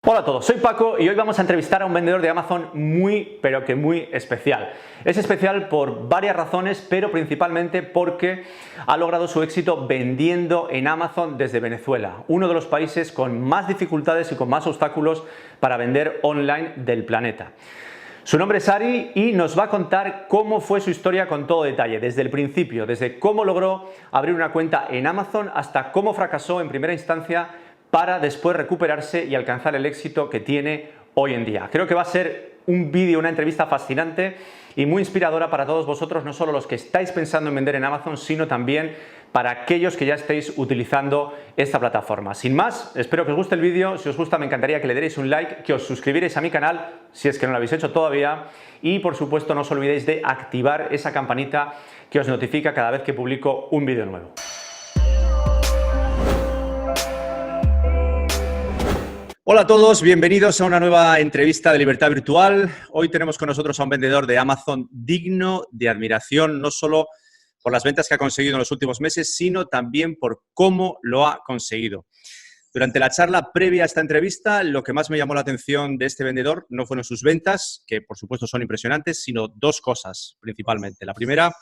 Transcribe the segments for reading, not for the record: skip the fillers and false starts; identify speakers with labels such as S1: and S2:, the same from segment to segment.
S1: Hola a todos, soy Paco y hoy vamos a entrevistar a un vendedor de Amazon muy, pero que muy especial. Es especial por varias razones, pero principalmente porque ha logrado su éxito vendiendo en Amazon desde Venezuela, uno de los países con más dificultades y con más obstáculos para vender online del planeta. Su nombre es Ari y nos va a contar cómo fue su historia con todo detalle, desde el principio, desde cómo logró abrir una cuenta en Amazon hasta cómo fracasó en primera instancia para después recuperarse y alcanzar el éxito que tiene hoy en día. Creo que va a ser un vídeo, una entrevista fascinante y muy inspiradora para todos vosotros, no solo los que estáis pensando en vender en Amazon, sino también para aquellos que ya estéis utilizando esta plataforma. Sin más, espero que os guste el vídeo. Si os gusta, me encantaría que le deis un like, que os suscribierais a mi canal, si es que no lo habéis hecho todavía, y por supuesto no os olvidéis de activar esa campanita que os notifica cada vez que publico un vídeo nuevo. Hola a todos, bienvenidos a una nueva entrevista de Libertad Virtual. Hoy tenemos con nosotros a un vendedor de Amazon digno de admiración, no solo por las ventas que ha conseguido en los últimos meses, sino también por cómo lo ha conseguido. Durante la charla previa a esta entrevista, lo que más me llamó la atención de este vendedor no fueron sus ventas, que por supuesto son impresionantes, sino dos cosas principalmente. La primera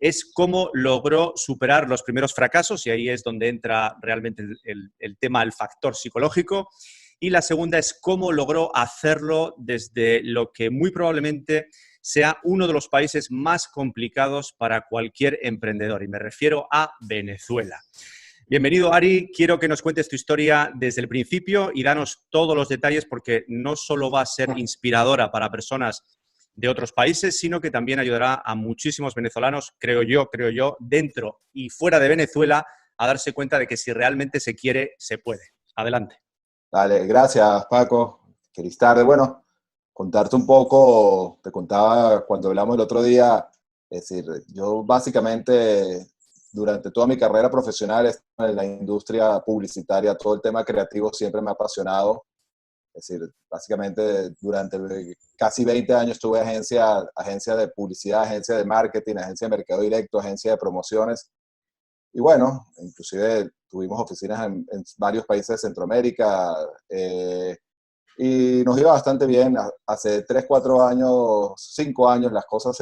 S1: es cómo logró superar los primeros fracasos, y ahí es donde entra realmente el tema, el factor psicológico. Y la segunda es cómo logró hacerlo desde lo que muy probablemente sea uno de los países más complicados para cualquier emprendedor, y me refiero a Venezuela. Bienvenido, Ari. Quiero que nos cuentes tu historia desde el principio y danos todos los detalles, porque no solo va a ser inspiradora para personas de otros países, sino que también ayudará a muchísimos venezolanos, creo yo, dentro y fuera de Venezuela, a darse cuenta de que si realmente se quiere, se puede. Adelante.
S2: Dale, gracias Paco. Feliz tarde. Bueno, contarte un poco, te contaba cuando hablamos el otro día, es decir, yo básicamente durante toda mi carrera profesional en la industria publicitaria, todo el tema creativo siempre me ha apasionado. Es decir, básicamente durante casi 20 años tuve agencia de publicidad, agencia de marketing, agencia de mercado directo, agencia de promociones. Y bueno, inclusive tuvimos oficinas en varios países de Centroamérica y nos iba bastante bien. Hace 3, 4 años, 5 años, las cosas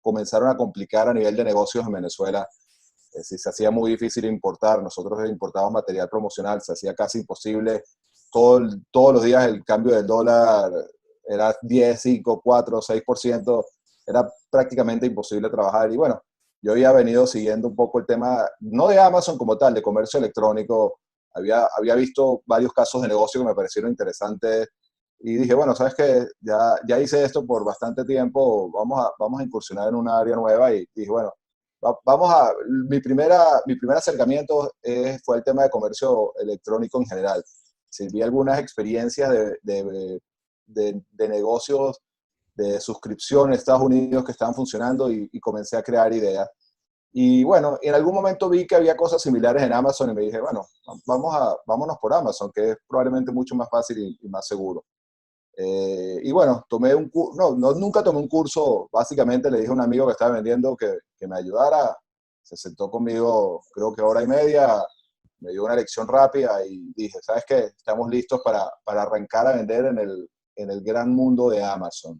S2: comenzaron a complicar a nivel de negocios en Venezuela. Es decir, se hacía muy difícil importar. Nosotros importábamos material promocional, se hacía casi imposible. Todos los días el cambio del dólar era 10, 5, 4, 6%. Era prácticamente imposible trabajar. Y bueno, yo había venido siguiendo un poco el tema, no de Amazon como tal, de comercio electrónico. Había visto varios casos de negocio que me parecieron interesantes y dije, bueno, sabes que ya hice esto por bastante tiempo, vamos a incursionar en un área nueva. Y dije, bueno, mi primer acercamiento fue el tema de comercio electrónico en general. Sí, vi algunas experiencias de negocios de suscripción en Estados Unidos que estaban funcionando y comencé a crear ideas. Y bueno, en algún momento vi que había cosas similares en Amazon y me dije, bueno, vámonos por Amazon, que es probablemente mucho más fácil y más seguro. Y bueno, tomé un curso, nunca tomé un curso, básicamente le dije a un amigo que estaba vendiendo que me ayudara, se sentó conmigo creo que hora y media, me dio una lección rápida y dije, ¿sabes qué? Estamos listos para arrancar a vender en el gran mundo de Amazon.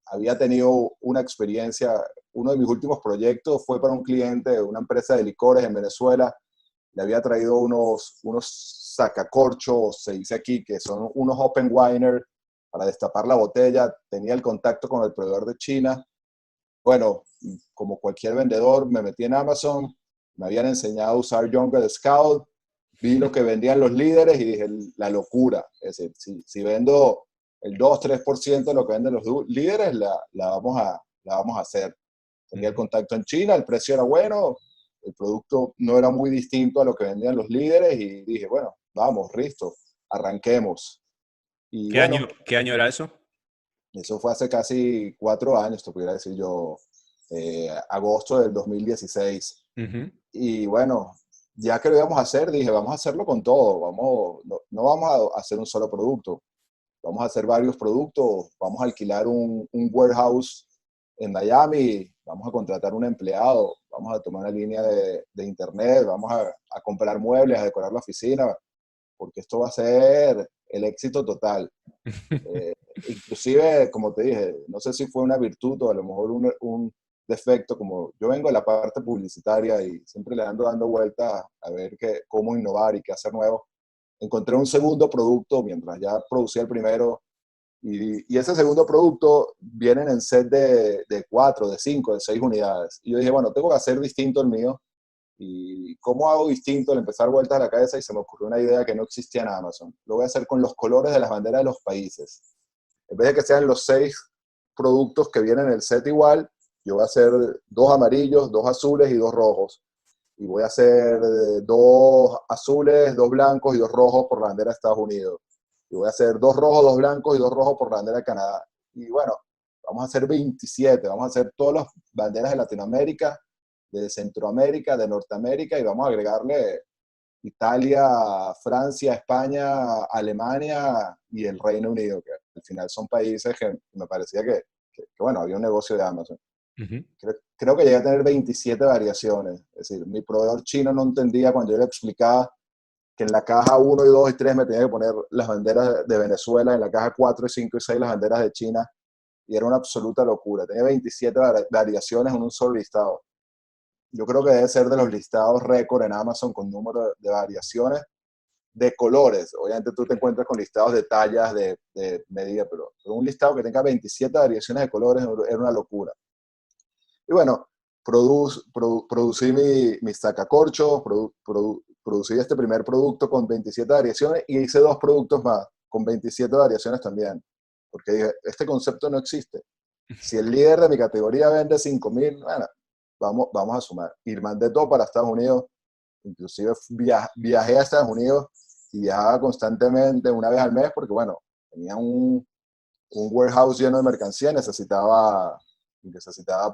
S2: Había tenido una experiencia, uno de mis últimos proyectos fue para un cliente, una empresa de licores en Venezuela. Le había traído unos sacacorchos, se dice aquí, que son unos open winer para destapar la botella. Tenía el contacto con el proveedor de China. Bueno, como cualquier vendedor, me metí en Amazon, me habían enseñado a usar Jungle Scout, vi lo que vendían los líderes y dije, la locura. Es decir, si vendo el 2-3% de lo que venden los líderes, la vamos a hacer. Tenía el contacto en China, el precio era bueno, el producto no era muy distinto a lo que vendían los líderes y dije, bueno, vamos, listo, arranquemos. Y bueno,
S1: ¿Qué año era eso?
S2: eso fue hace casi 4 años, te pudiera decir yo, agosto del 2016. Y bueno, ya que lo íbamos a hacer, dije, vamos a hacerlo con todo, no vamos a hacer un solo producto, vamos a hacer varios productos, vamos a alquilar un warehouse en Miami, vamos a contratar un empleado, vamos a tomar una línea de internet, vamos a comprar muebles, a decorar la oficina, porque esto va a ser el éxito total. Eh, Inclusive, como te dije, no sé si fue una virtud o a lo mejor un defecto, como yo vengo de la parte publicitaria y siempre le ando dando vueltas a ver cómo innovar y qué hacer nuevo. Encontré un segundo producto mientras ya producía el primero y ese segundo producto viene en set de 4, de 5, de 6 unidades. Y yo dije, bueno, tengo que hacer distinto el mío. ¿Y cómo hago distinto? Al empezar vueltas a la cabeza y se me ocurrió una idea que no existía en Amazon. Lo voy a hacer con los colores de las banderas de los países. En vez de que sean los 6 productos que vienen en el set igual, yo voy a hacer 2 amarillos, 2 azules y 2 rojos. Y voy a hacer 2 azules, 2 blancos y 2 rojos por la bandera de Estados Unidos. Y voy a hacer 2 rojos, 2 blancos y 2 rojos por la bandera de Canadá. Y bueno, vamos a hacer 27, vamos a hacer todas las banderas de Latinoamérica, de Centroamérica, de Norteamérica y vamos a agregarle Italia, Francia, España, Alemania y el Reino Unido, que al final son países que me parecía que bueno, había un negocio de Amazon.
S1: Ujú.
S2: Creo que llegué a tener 27 variaciones. Es decir, mi proveedor chino no entendía cuando yo le explicaba que en la caja 1 y 2 y 3 me tenía que poner las banderas de Venezuela, en la caja 4 y 5 y 6 las banderas de China, y era una absoluta locura. Tenía 27 variaciones en un solo listado. Yo creo que debe ser de los listados récord en Amazon con número de variaciones de colores. Obviamente tú te encuentras con listados de tallas, de medida, pero un listado que tenga 27 variaciones de colores era una locura. Y bueno, producí mis sacacorchos, producí este primer producto con 27 variaciones y hice 2 productos más con 27 variaciones también. Porque dije, este concepto no existe. Si el líder de mi categoría vende 5.000, bueno, vamos a sumar. Y mandé todo para Estados Unidos. Inclusive viajé a Estados Unidos y viajaba constantemente una vez al mes porque, bueno, tenía un warehouse lleno de mercancía, necesitaba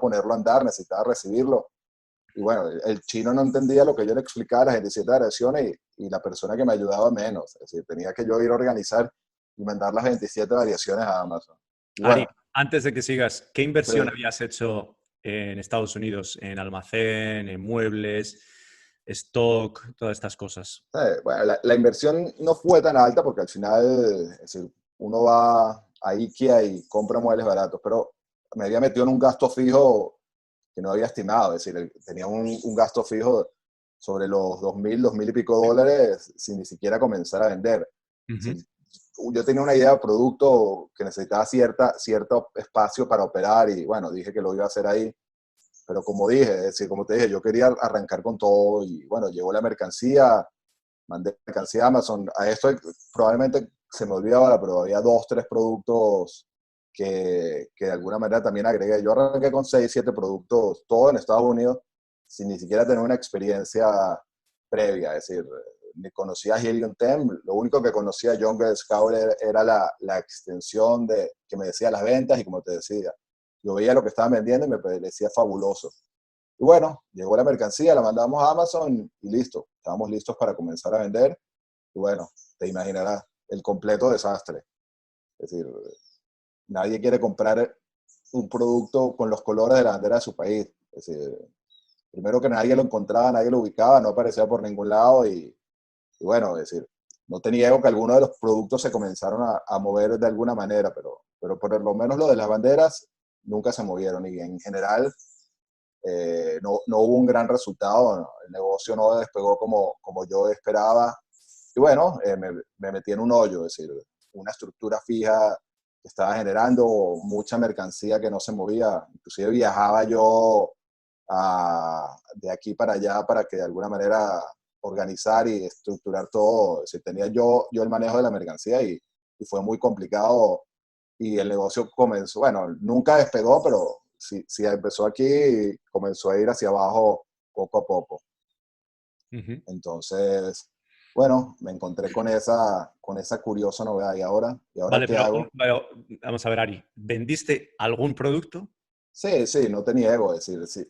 S2: ponerlo a andar, necesitaba recibirlo. Y bueno, el chino no entendía lo que yo le explicaba, las 27 variaciones y la persona que me ayudaba menos. Es decir, tenía que yo ir a organizar y mandar las 27 variaciones a Amazon. Y
S1: Ari,
S2: bueno,
S1: antes de que sigas, ¿qué inversión
S2: sí,
S1: habías hecho en Estados Unidos? ¿En almacén, en muebles, stock, todas estas cosas?
S2: bueno, la inversión no fue tan alta porque al final, es decir, uno va a IKEA y compra muebles baratos, pero me había metido en un gasto fijo que no había estimado, es decir, tenía un gasto fijo sobre los 2.000 y pico dólares sin ni siquiera comenzar a vender.
S1: Ujú.
S2: Si yo tenía una idea de producto que necesitaba cierto espacio para operar y bueno, dije que lo iba a hacer ahí, pero como dije, es decir, como te dije, yo quería arrancar con todo y bueno, llegó la mercancía, mandé mercancía a Amazon. A esto probablemente se me olvidaba, pero había 2, 3 productos que de alguna manera también agregué. Yo arranqué con 6, 7 productos, todo en Estados Unidos, sin ni siquiera tener una experiencia previa. Es decir, ni conocía Helium 10, lo único que conocía Jungle Scout era la extensión que me decía las ventas y como te decía, yo veía lo que estaban vendiendo y me parecía fabuloso. Y bueno, llegó la mercancía, la mandamos a Amazon y listo. Estábamos listos para comenzar a vender. Y bueno, te imaginarás, el completo desastre. Es decir, nadie quiere comprar un producto con los colores de la bandera de su país. Es decir, primero que nadie lo encontraba, nadie lo ubicaba, no aparecía por ningún lado y bueno, es decir, no te niego que algunos de los productos se comenzaron a mover de alguna manera, pero por lo menos lo de las banderas nunca se movieron y en general no hubo un gran resultado, ¿no? El negocio no despegó como yo esperaba. Y bueno, me metí en un hoyo, es decir, una estructura fija que estaba generando mucha mercancía que no se movía. Inclusive viajaba yo de aquí para allá para que de alguna manera organizar y estructurar todo. Es decir, tenía yo el manejo de la mercancía y fue muy complicado y el negocio comenzó, bueno, nunca despegó, pero sí empezó aquí y comenzó a ir hacia abajo poco a poco.
S1: Ujú.
S2: Entonces, bueno, me encontré con esa curiosa novedad. ¿Y ahora
S1: Vale,
S2: qué
S1: pero
S2: hago?
S1: vamos a ver, Ari, ¿vendiste algún producto?
S2: Sí, sí, no te niego, es decir,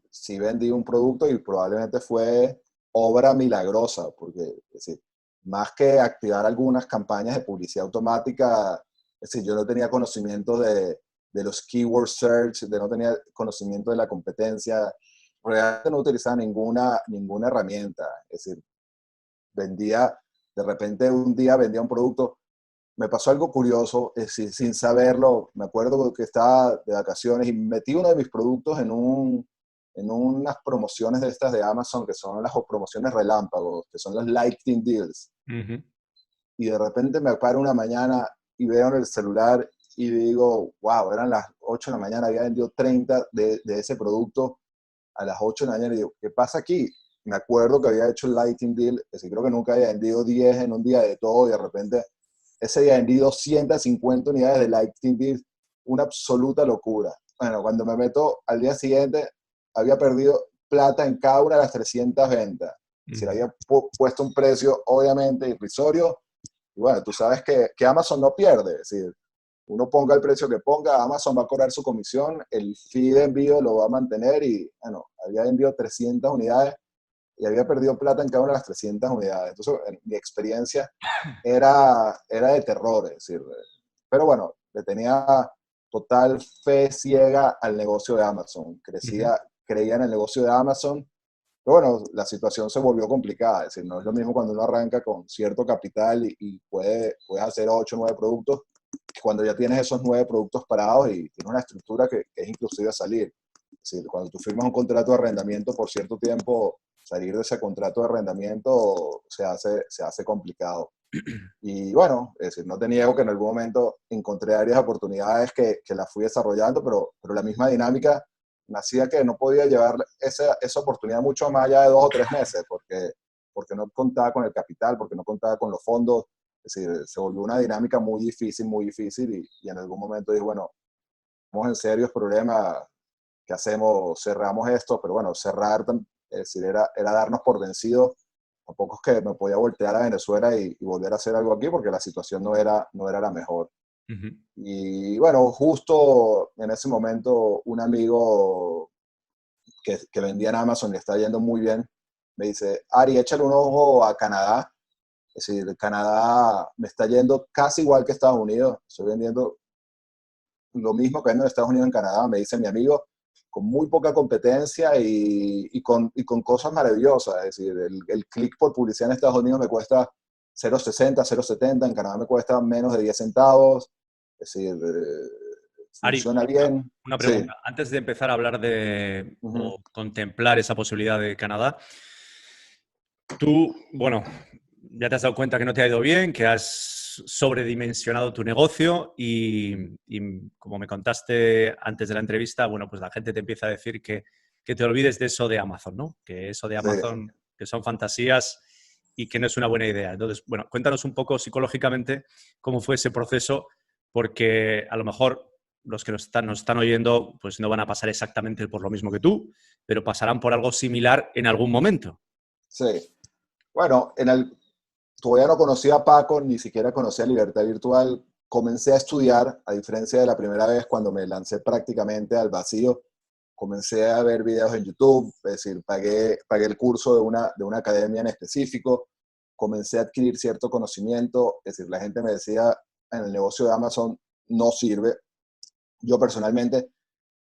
S2: sí vendí un producto y probablemente fue obra milagrosa, porque es decir, más que activar algunas campañas de publicidad automática, es decir, yo no tenía conocimiento de los keyword search, no tenía conocimiento de la competencia, realmente no utilizaba ninguna herramienta, es decir, vendía, de repente un día vendía un producto me pasó algo curioso, sin saberlo. Me acuerdo que estaba de vacaciones y metí uno de mis productos en unas promociones de estas de Amazon, que son las promociones relámpagos, que son los Lightning Deals.
S1: Ujú.
S2: Y de repente me paro una mañana y veo en el celular y digo, wow, eran las 8 de la mañana, había vendido 30 de ese producto a las 8 de la mañana. Y digo, ¿qué pasa aquí? Me acuerdo que había hecho el Lightning Deal, es decir, creo que nunca había vendido 10 en un día de todo, y de repente ese día vendí 250 unidades de Lightning Deal, una absoluta locura. Bueno, cuando me meto al día siguiente, había perdido plata en cada una de las 300 ventas. Es decir, había puesto un precio obviamente irrisorio, y bueno, tú sabes que Amazon no pierde, es decir, uno ponga el precio que ponga, Amazon va a cobrar su comisión, el fee de envío lo va a mantener, y bueno, había vendido 300 unidades y había perdido plata en cada una de las 300 unidades. Entonces, mi experiencia era de terror, es decir, pero bueno, le tenía total fe ciega al negocio de Amazon.
S1: Ujú.
S2: Creía en el negocio de Amazon, pero bueno, la situación se volvió complicada. Es decir, no es lo mismo cuando uno arranca con cierto capital y puedes hacer 8 o 9 productos, que cuando ya tienes esos 9 productos parados y tienes una estructura que es inclusive salir. Es decir, cuando tú firmas un contrato de arrendamiento por cierto tiempo, salir de ese contrato de arrendamiento se hace complicado. Y bueno, es decir, no te niego que en algún momento encontré áreas de oportunidades que las fui desarrollando, pero la misma dinámica me hacía que no podía llevar esa oportunidad mucho más allá de 2 o 3 meses, porque no contaba con el capital, porque no contaba con los fondos. Es decir, se volvió una dinámica muy difícil, y en algún momento dije, bueno, estamos en serios problemas, ¿qué hacemos? Cerramos esto, pero bueno, cerrar, es decir, era darnos por vencidos. Tampoco es que me podía voltear a Venezuela y volver a hacer algo aquí, porque la situación no era la mejor.
S1: Ujú.
S2: Y bueno, justo en ese momento, un amigo que vendía en Amazon, le está yendo muy bien, me dice, Ari, échale un ojo a Canadá. Es decir, Canadá me está yendo casi igual que Estados Unidos. Estoy vendiendo lo mismo que vendo en Estados Unidos, en Canadá, me dice mi amigo, con muy poca competencia y con cosas maravillosas. Es decir, el clic por publicidad en Estados Unidos me cuesta 0,60, 0,70, en Canadá me cuesta menos de 10 centavos. Es decir,
S1: Ari,
S2: funciona bien.
S1: una
S2: Sí.
S1: pregunta. Antes de empezar a hablar de
S2: Uh-huh.
S1: o contemplar esa posibilidad de Canadá, tú, bueno, ya te has dado cuenta que no te ha ido bien, que has sobredimensionado tu negocio y como me contaste antes de la entrevista, bueno, pues la gente te empieza a decir que te olvides de eso de Amazon, ¿no? Que eso de
S2: Sí.
S1: Amazon, que son fantasías y que no es una buena idea. Entonces, bueno, cuéntanos un poco psicológicamente cómo fue ese proceso, porque a lo mejor los que nos están oyendo pues no van a pasar exactamente por lo mismo que tú, pero pasarán por algo similar en algún momento.
S2: Sí. Bueno, todavía no conocía a Paco, ni siquiera conocía Libertad Virtual. Comencé a estudiar, a diferencia de la primera vez cuando me lancé prácticamente al vacío. Comencé a ver videos en YouTube, es decir, pagué el curso de una academia en específico. Comencé a adquirir cierto conocimiento, es decir, la gente me decía, en el negocio de Amazon no sirve. Yo personalmente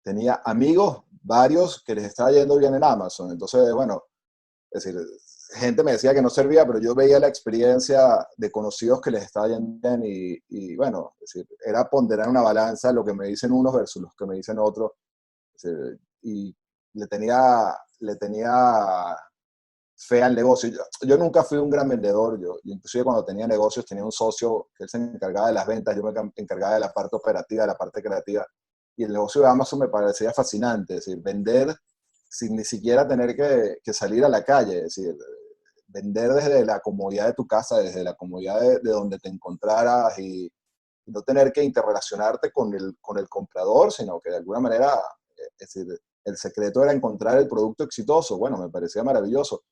S2: tenía amigos, varios, que les estaba yendo bien en Amazon. Entonces, bueno, es decir, gente me decía que no servía, pero yo veía la experiencia de conocidos que les estaba yendo bien, y bueno, es decir, era ponderar una balanza lo que me dicen unos versus los que me dicen otros. Es decir, y le tenía fe al negocio. Yo nunca fui un gran vendedor. Yo inclusive cuando tenía negocios tenía un socio que él se encargaba de las ventas, yo me encargaba de la parte operativa, de la parte creativa. Y el negocio de Amazon me parecía fascinante, es decir, vender sin ni siquiera tener que salir a la calle, es decir, vender desde la comodidad de tu casa, desde la comodidad de donde te encontraras, y no tener que interrelacionarte con el comprador, sino que de alguna manera, es decir, el secreto era encontrar el producto exitoso. Bueno, me parecía maravilloso.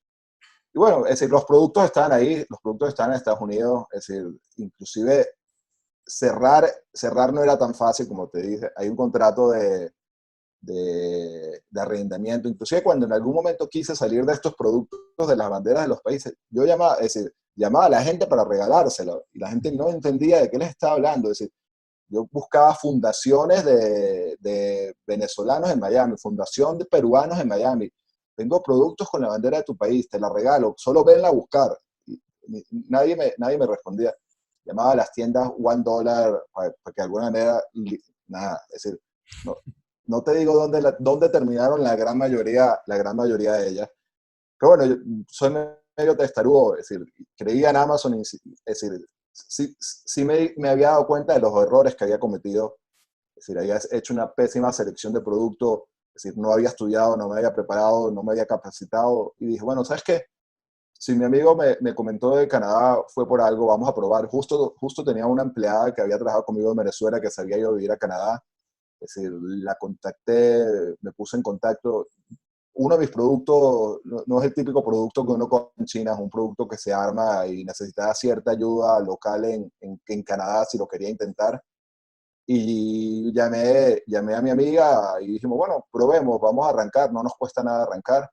S2: Y bueno, es decir, los productos están ahí, los productos están en Estados Unidos, es decir, inclusive cerrar no era tan fácil como te dije. Hay un contrato de arrendamiento. Inclusive cuando en algún momento quise salir de estos productos de las banderas de los países, yo llamaba, es decir, llamaba a la gente para regalárselo, y la gente no entendía de qué les estaba hablando. Es decir, yo buscaba fundaciones de venezolanos en Miami, fundación de peruanos en Miami. Tengo productos con la bandera de tu país, te la regalo, solo venla a buscar. Y nadie me respondía. llamaba a las tiendas $1 para que de alguna manera, nada, es decir, no, no te digo dónde terminaron la gran mayoría de ellas. Pero bueno, yo soy medio testarudo, es decir, creía en Amazon, es decir, sí me había dado cuenta de los errores que había cometido, es decir, había hecho una pésima selección de producto, es decir, no había estudiado, no me había preparado, no me había capacitado, y dije, bueno, ¿sabes qué? Si mi amigo me comentó de Canadá, fue por algo, vamos a probar. Justo tenía una empleada que había trabajado conmigo en Venezuela, que se había ido a vivir a Canadá, es decir, la contacté, me puse en contacto. Uno de mis productos no es el típico producto que uno come en China, es un producto que se arma y necesitaba cierta ayuda local en Canadá si lo quería intentar. Y llamé a mi amiga y dijimos, bueno, probemos, vamos a arrancar, no nos cuesta nada arrancar.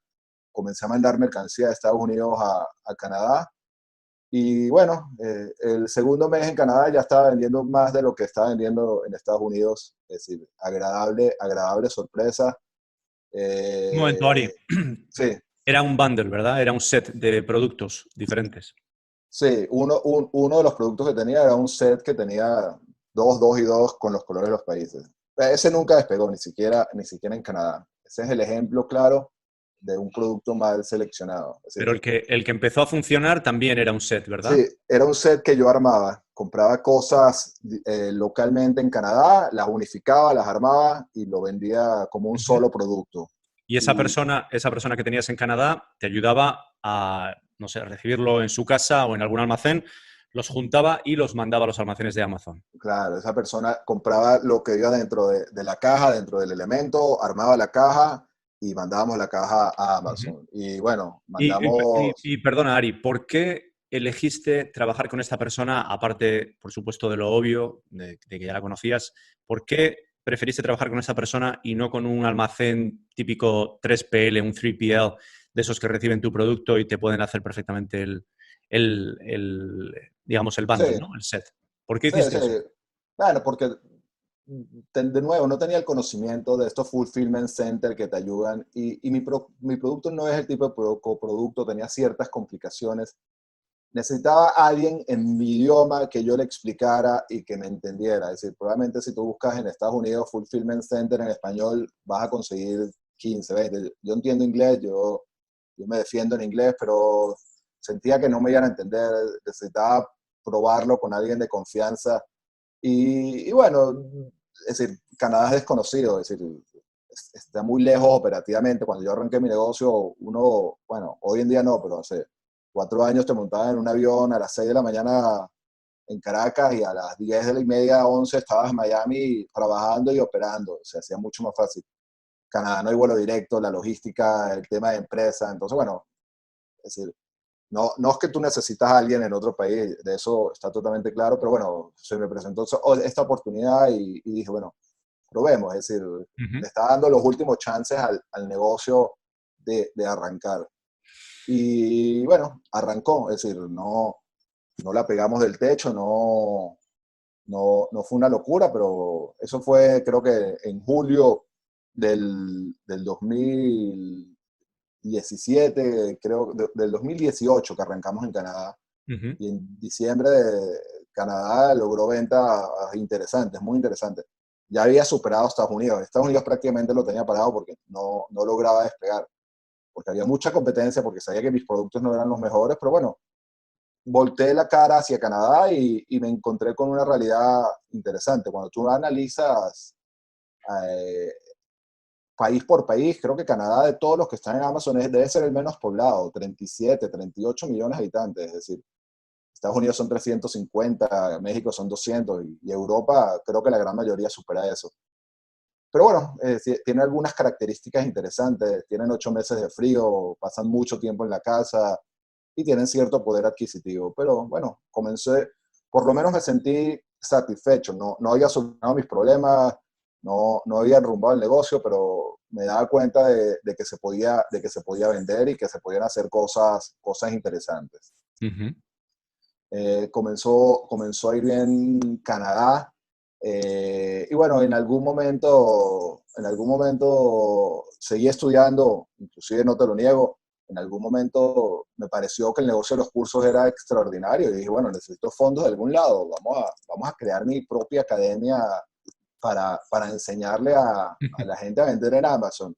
S2: Comencé a mandar mercancía de Estados Unidos a Canadá. Y bueno, el segundo mes en Canadá ya estaba vendiendo más de lo que estaba vendiendo en Estados Unidos. Es decir, agradable sorpresa.
S1: Un momento, Ari.
S2: Sí,
S1: Era un bundle, ¿verdad? Era un set de productos diferentes.
S2: sí, uno de los productos que tenía era un set que tenía dos y dos con los colores de los países. Ese nunca despegó, ni siquiera en Canadá. Ese es el ejemplo claro de un producto mal seleccionado. Es
S1: Pero
S2: decir,
S1: el que empezó a funcionar también era un set, ¿verdad?
S2: sí, era un set que yo armaba. Compraba cosas localmente en Canadá, las unificaba, las armaba y lo vendía como un
S1: Ujú.
S2: solo producto.
S1: Y
S2: Y
S1: esa persona que tenías en Canadá te ayudaba a, no sé, recibirlo en su casa o en algún almacén, los juntaba y los mandaba a los almacenes de Amazon.
S2: claro, esa persona compraba lo que iba dentro de la caja, dentro del elemento, armaba la caja y mandábamos la caja a
S1: Ujú.
S2: Amazon. Y bueno,
S1: Y, y-
S2: mandamos,
S1: y perdona, Ari, ¿por qué elegiste trabajar con esta persona, aparte, por supuesto, de lo obvio, de que ya la conocías? ¿Por qué preferiste trabajar con esa persona y no con un almacén típico 3PL, un 3PL, de esos que reciben tu producto y te pueden hacer perfectamente digamos, el
S2: sí,
S1: bundle, ¿no? El set. ¿Por qué
S2: sí,
S1: hiciste
S2: sí.
S1: eso?
S2: Bueno, porque de nuevo no tenía el conocimiento de estos fulfillment center que te ayudan y mi producto no es el tipo de coproducto, tenía ciertas complicaciones. Necesitaba a alguien en mi idioma que yo le explicara y que me entendiera. Es decir, probablemente si tú buscas en Estados Unidos Fulfillment Center en español, vas a conseguir 15, 20. Yo entiendo inglés, yo me defiendo en inglés, pero sentía que no me iban a entender. Necesitaba probarlo con alguien de confianza. Y bueno, es decir, Canadá es desconocido, es decir, está muy lejos operativamente. Cuando yo arranqué mi negocio, bueno, hoy en día no, pero hace 4 años te montabas en un avión a las 6 de la mañana en Caracas y a las 10 de la media, 11 estabas en Miami trabajando y operando. Se hacía mucho más fácil. Canadá no hay vuelo directo, la logística, el tema de empresa. Entonces, bueno, es decir, no es que tú necesitas a alguien en otro país, de eso está totalmente claro, pero bueno, se me presentó esta oportunidad y dije, bueno, probemos, es decir,
S1: Ujú.
S2: le está dando los últimos chances al negocio de arrancar. Y bueno, arrancó, es decir, no la pegamos del techo, no fue una locura, pero eso fue creo que en julio del 2017, creo, del 2018 que arrancamos en Canadá.
S1: Ujú.
S2: Y en diciembre Canadá logró ventas interesantes, muy interesantes. Ya había superado a Estados Unidos. Estados Unidos prácticamente lo tenía parado porque no lograba despegar, porque había mucha competencia, porque sabía que mis productos no eran los mejores, pero bueno, volteé la cara hacia Canadá y me encontré con una realidad interesante. Cuando tú analizas eh, país por país, creo que Canadá de todos los que están en Amazon debe ser el menos poblado, 37, 38 millones de habitantes, es decir, Estados Unidos son 350, México son 200 y Europa creo que la gran mayoría supera eso. Pero bueno, tiene algunas características interesantes, tienen 8 meses de frío, pasan mucho tiempo en la casa y tienen cierto poder adquisitivo. Pero bueno, por lo menos me sentí satisfecho, no había solucionado mis problemas, no había enrumbado el negocio, pero me daba cuenta de que se podía vender y que se podían hacer cosas interesantes.
S1: Ujú.
S2: Comenzó a ir bien Canadá. Y bueno, en algún momento seguí estudiando, inclusive no te lo niego, en algún momento me pareció que el negocio de los cursos era extraordinario y dije, bueno, necesito fondos de algún lado, vamos a crear mi propia academia para enseñarle a la gente a vender en Amazon.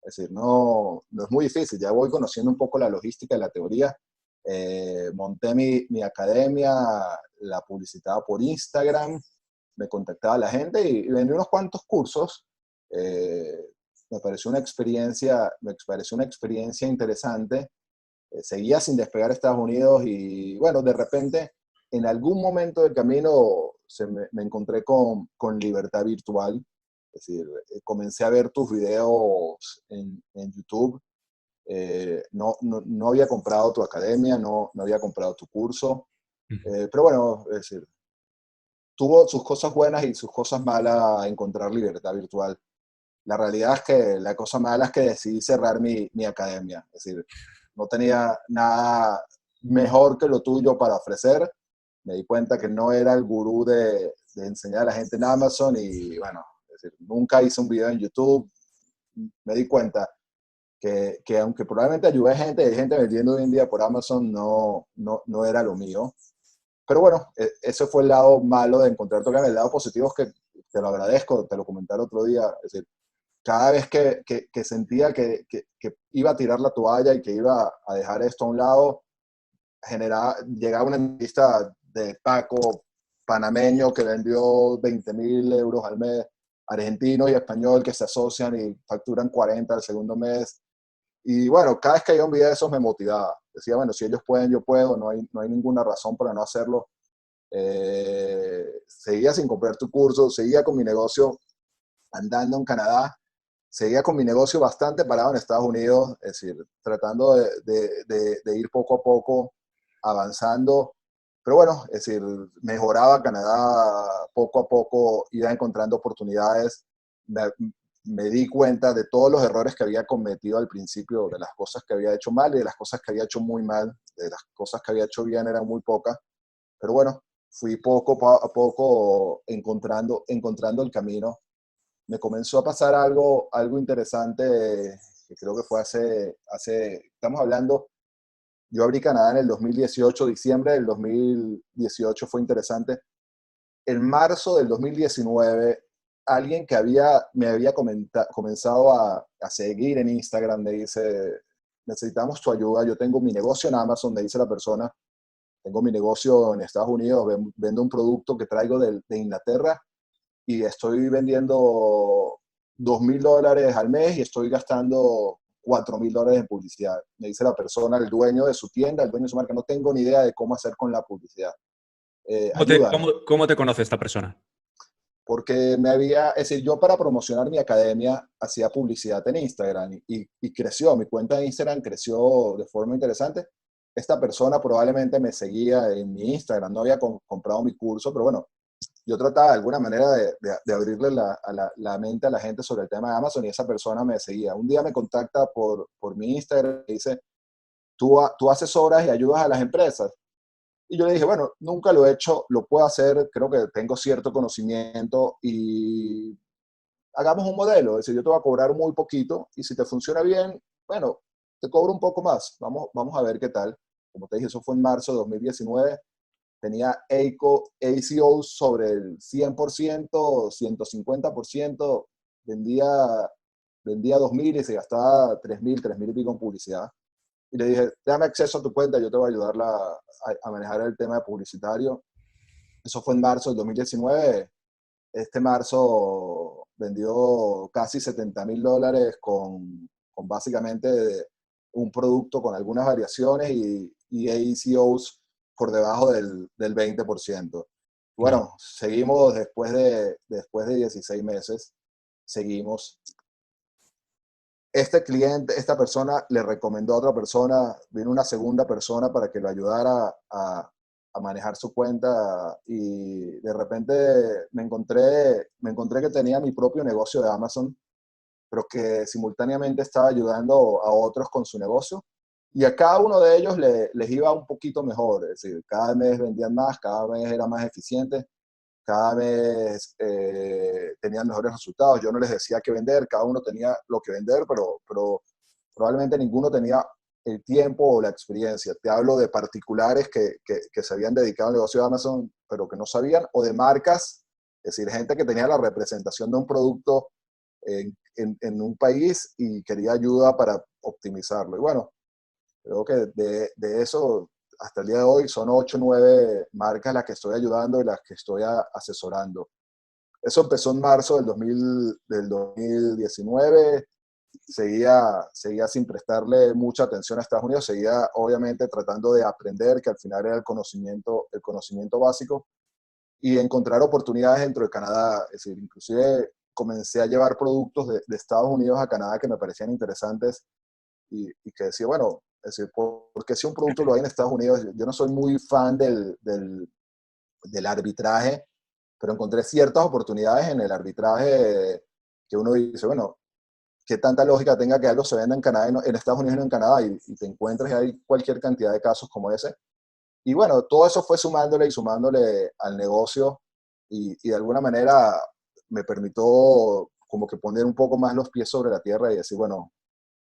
S2: Es decir, no es muy difícil, ya voy conociendo un poco la logística y la teoría. Monté mi academia, la publicitaba por Instagram, me contactaba la gente y vendí unos cuantos cursos. Me pareció una experiencia interesante. Seguía sin despegar a Estados Unidos y bueno, de repente, en algún momento del camino me encontré con Libertad Virtual. Es decir, comencé a ver tus videos en YouTube. No había comprado tu academia, no había comprado tu curso, pero bueno, es decir, tuvo sus cosas buenas y sus cosas malas encontrar Libertad Virtual. La realidad es que la cosa mala es que decidí cerrar mi academia, es decir, no tenía nada mejor que lo tuyo para ofrecer. Me di cuenta que no era el gurú de enseñar a la gente en Amazon y bueno, es decir, nunca hice un video en YouTube. Me di cuenta que aunque probablemente ayudé a gente, hay gente vendiendo hoy en día por Amazon, no era lo mío. Pero bueno, ese fue el lado malo de encontrar tu canal. El lado positivo es que te lo agradezco, te lo comenté el otro día. Es decir, cada vez que sentía que iba a tirar la toalla y que iba a dejar esto a un lado, llegaba una entrevista de Paco, panameño, que vendió 20.000 euros al mes, argentino y español que se asocian y facturan 40 al segundo mes. Y bueno, cada vez que había un video de esos me motivaba. Decía, bueno, si ellos pueden, yo puedo, no hay ninguna razón para no hacerlo. Seguía sin comprar tu curso, seguía con mi negocio andando en Canadá, seguía con mi negocio bastante parado en Estados Unidos, es decir, tratando de ir poco a poco avanzando. Pero bueno, es decir, mejoraba Canadá poco a poco, iba encontrando oportunidades. Me, me di cuenta de todos los errores que había cometido al principio, de las cosas que había hecho mal y de las cosas que había hecho muy mal, de las cosas que había hecho bien eran muy pocas. Pero bueno, fui poco a poco encontrando el camino. Me comenzó a pasar algo interesante, que creo que fue estamos hablando, yo abrí Canadá en el 2018, diciembre del 2018 fue interesante. En marzo del 2019, alguien que me había comenzado a seguir en Instagram me dice, necesitamos tu ayuda, yo tengo mi negocio en Amazon, me dice la persona, tengo mi negocio en Estados Unidos, vendo un producto que traigo de Inglaterra y estoy vendiendo $2.000 al mes y estoy gastando $4.000 en publicidad. Me dice la persona, el dueño de su tienda, el dueño de su marca, no tengo ni idea de cómo hacer con la publicidad. Ayúdame.
S1: ¿Cómo te conoce esta persona?
S2: Porque es decir, yo para promocionar mi academia hacía publicidad en Instagram y creció, mi cuenta de Instagram creció de forma interesante. Esta persona probablemente me seguía en mi Instagram, no había comprado mi curso, pero bueno, yo trataba de alguna manera de abrirle la mente a la gente sobre el tema de Amazon y esa persona me seguía. Un día me contacta por mi Instagram y dice, tú asesoras y ayudas a las empresas. Y yo le dije, bueno, nunca lo he hecho, lo puedo hacer, creo que tengo cierto conocimiento y hagamos un modelo. Es decir, yo te voy a cobrar muy poquito y si te funciona bien, bueno, te cobro un poco más. Vamos a ver qué tal. Como te dije, eso fue en marzo de 2019. Tenía ACOs sobre el 100%, 150%, vendía 2.000 y se gastaba 3.000 y pico en publicidad. Y le dije, dame acceso a tu cuenta, yo te voy a ayudar a manejar el tema publicitario. Eso fue en marzo del 2019. Este marzo vendió casi $70.000 con básicamente un producto con algunas variaciones y ACOs por debajo del 20%. Bueno, seguimos después de 16 meses, seguimos. Este cliente, esta persona le recomendó a otra persona, vino una segunda persona para que lo ayudara a manejar su cuenta y de repente me encontré que tenía mi propio negocio de Amazon, pero que simultáneamente estaba ayudando a otros con su negocio y a cada uno de ellos les iba un poquito mejor, es decir, cada mes vendían más, cada mes era más eficiente, cada vez tenían mejores resultados. Yo no les decía qué vender, cada uno tenía lo que vender, pero probablemente ninguno tenía el tiempo o la experiencia. Te hablo de particulares que se habían dedicado al negocio de Amazon, pero que no sabían, o de marcas, es decir, gente que tenía la representación de un producto en un país y quería ayuda para optimizarlo. Y bueno, creo que de eso, hasta el día de hoy, son 8 o 9 marcas las que estoy ayudando y las que estoy asesorando. Eso empezó en marzo del 2019. Seguía sin prestarle mucha atención a Estados Unidos, seguía obviamente tratando de aprender, que al final era el conocimiento básico, y encontrar oportunidades dentro de Canadá. Es decir, inclusive comencé a llevar productos de Estados Unidos a Canadá que me parecían interesantes y que decía, bueno, es decir, porque si un producto lo hay en Estados Unidos, yo no soy muy fan del arbitraje, pero encontré ciertas oportunidades en el arbitraje que uno dice, bueno, qué tanta lógica tenga que algo se venda en Canadá, en Estados Unidos y no en Canadá, y te encuentres y hay cualquier cantidad de casos como ese. Y bueno, todo eso fue sumándole y sumándole al negocio y de alguna manera me permitió como que poner un poco más los pies sobre la tierra y decir, bueno,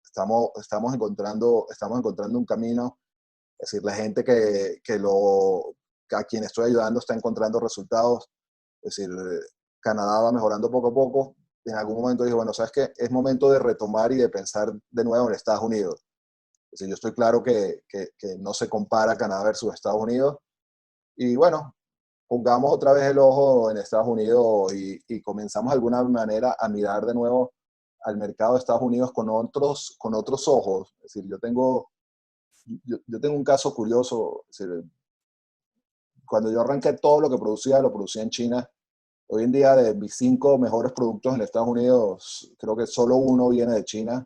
S2: estamos encontrando un camino. Es decir, la gente a quien estoy ayudando está encontrando resultados. Es decir, Canadá va mejorando poco a poco. En algún momento dije, bueno, ¿sabes qué? Es momento de retomar y de pensar de nuevo en Estados Unidos. Es decir, yo estoy claro que no se compara Canadá versus Estados Unidos. Y bueno, pongamos otra vez el ojo en Estados Unidos y comenzamos de alguna manera a mirar de nuevo al mercado de Estados Unidos con otros ojos. Es decir, yo tengo un caso curioso. Es decir, cuando yo arranqué todo lo producía en China. Hoy en día, de mis 5 mejores productos en Estados Unidos, creo que solo uno viene de China.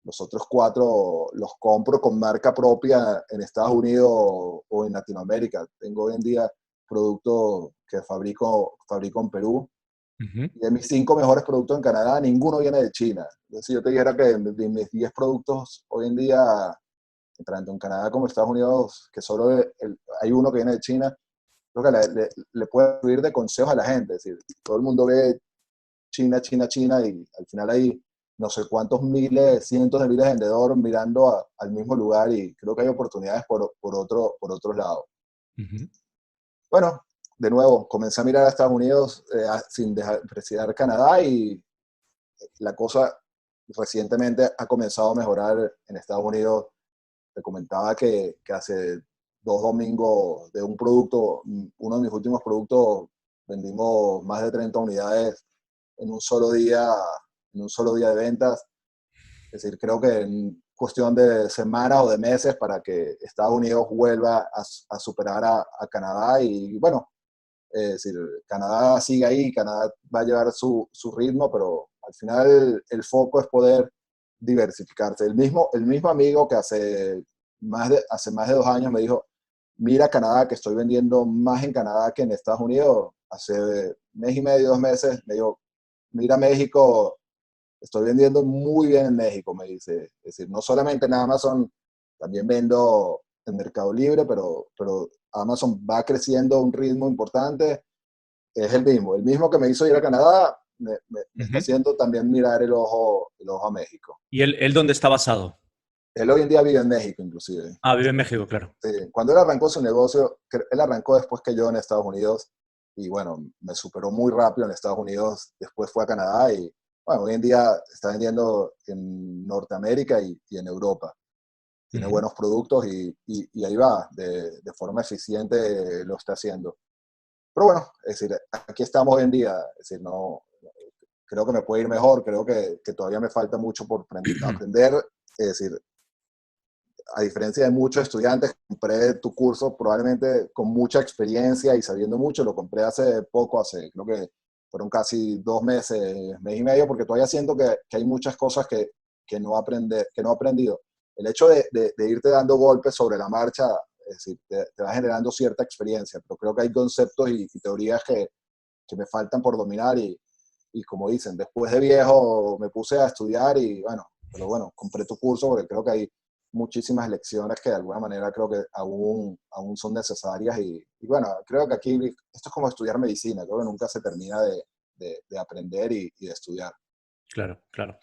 S2: Los otros 4 los compro con marca propia en Estados Unidos o en Latinoamérica. Tengo hoy en día productos que fabrico en Perú.
S1: Ujú.
S2: Y de mis 5 mejores productos en Canadá, ninguno viene de China. Entonces, yo te dijera que de mis 10 productos hoy en día, tanto en Canadá como en Estados Unidos, que solo hay uno que viene de China, creo que le puede servir de consejo a la gente. Es decir, todo el mundo ve China, China, China, y al final hay no sé cuántos miles, cientos de miles de vendedores mirando al mismo lugar, y creo que hay oportunidades por otros lados.
S1: Ujú.
S2: Bueno, de nuevo, comencé a mirar a Estados Unidos sin despreciar Canadá, y la cosa recientemente ha comenzado a mejorar en Estados Unidos. Te comentaba que hace 2 domingos de un producto, uno de mis últimos productos, vendimos más de 30 unidades en un solo día, de ventas. Es decir, creo que en cuestión de semanas o de meses para que Estados Unidos vuelva a superar a Canadá. Y bueno, es decir, Canadá sigue ahí, Canadá va a llevar su ritmo, pero al final el foco es poder diversificarse. El mismo amigo que hace más de 2 años me dijo, mira Canadá, que estoy vendiendo más en Canadá que en Estados Unidos. Hace mes y medio, 2 meses, me dijo, mira México, estoy vendiendo muy bien en México, me dice. Es decir, no solamente en Amazon, también vendo en Mercado Libre, pero Amazon va creciendo a un ritmo importante. Es el mismo que me hizo ir a Canadá, me está
S1: Ujú.
S2: haciendo también mirar el ojo a México.
S1: ¿Y él dónde está basado?
S2: Él hoy en día vive en México, inclusive.
S1: Ah, vive en México, claro.
S2: Sí, cuando él arrancó su negocio, él arrancó después que yo en Estados Unidos, y bueno, me superó muy rápido en Estados Unidos, después fue a Canadá y bueno, hoy en día está vendiendo en Norteamérica y en Europa. Tiene
S1: Ujú.
S2: buenos productos y ahí va, de forma eficiente lo está haciendo. Pero bueno, es decir, aquí estamos hoy en día. Es decir, no, creo que me puede ir mejor, creo que todavía me falta mucho por aprender. Es decir, a diferencia de muchos estudiantes, compré tu curso probablemente con mucha experiencia y sabiendo mucho. Lo compré hace poco, creo que fueron casi 2 meses, mes y medio, porque todavía siento que hay muchas cosas que no he aprendido. El hecho de irte dando golpes sobre la marcha, es decir, te va generando cierta experiencia, pero creo que hay conceptos y teorías que me faltan por dominar, y como dicen, después de viejo me puse a estudiar y bueno, pero bueno, compré tu curso porque creo que hay muchísimas lecciones que de alguna manera creo que aún son necesarias, y bueno, creo que aquí esto es como estudiar medicina. Creo que nunca se termina de aprender y de estudiar.
S1: Claro, claro.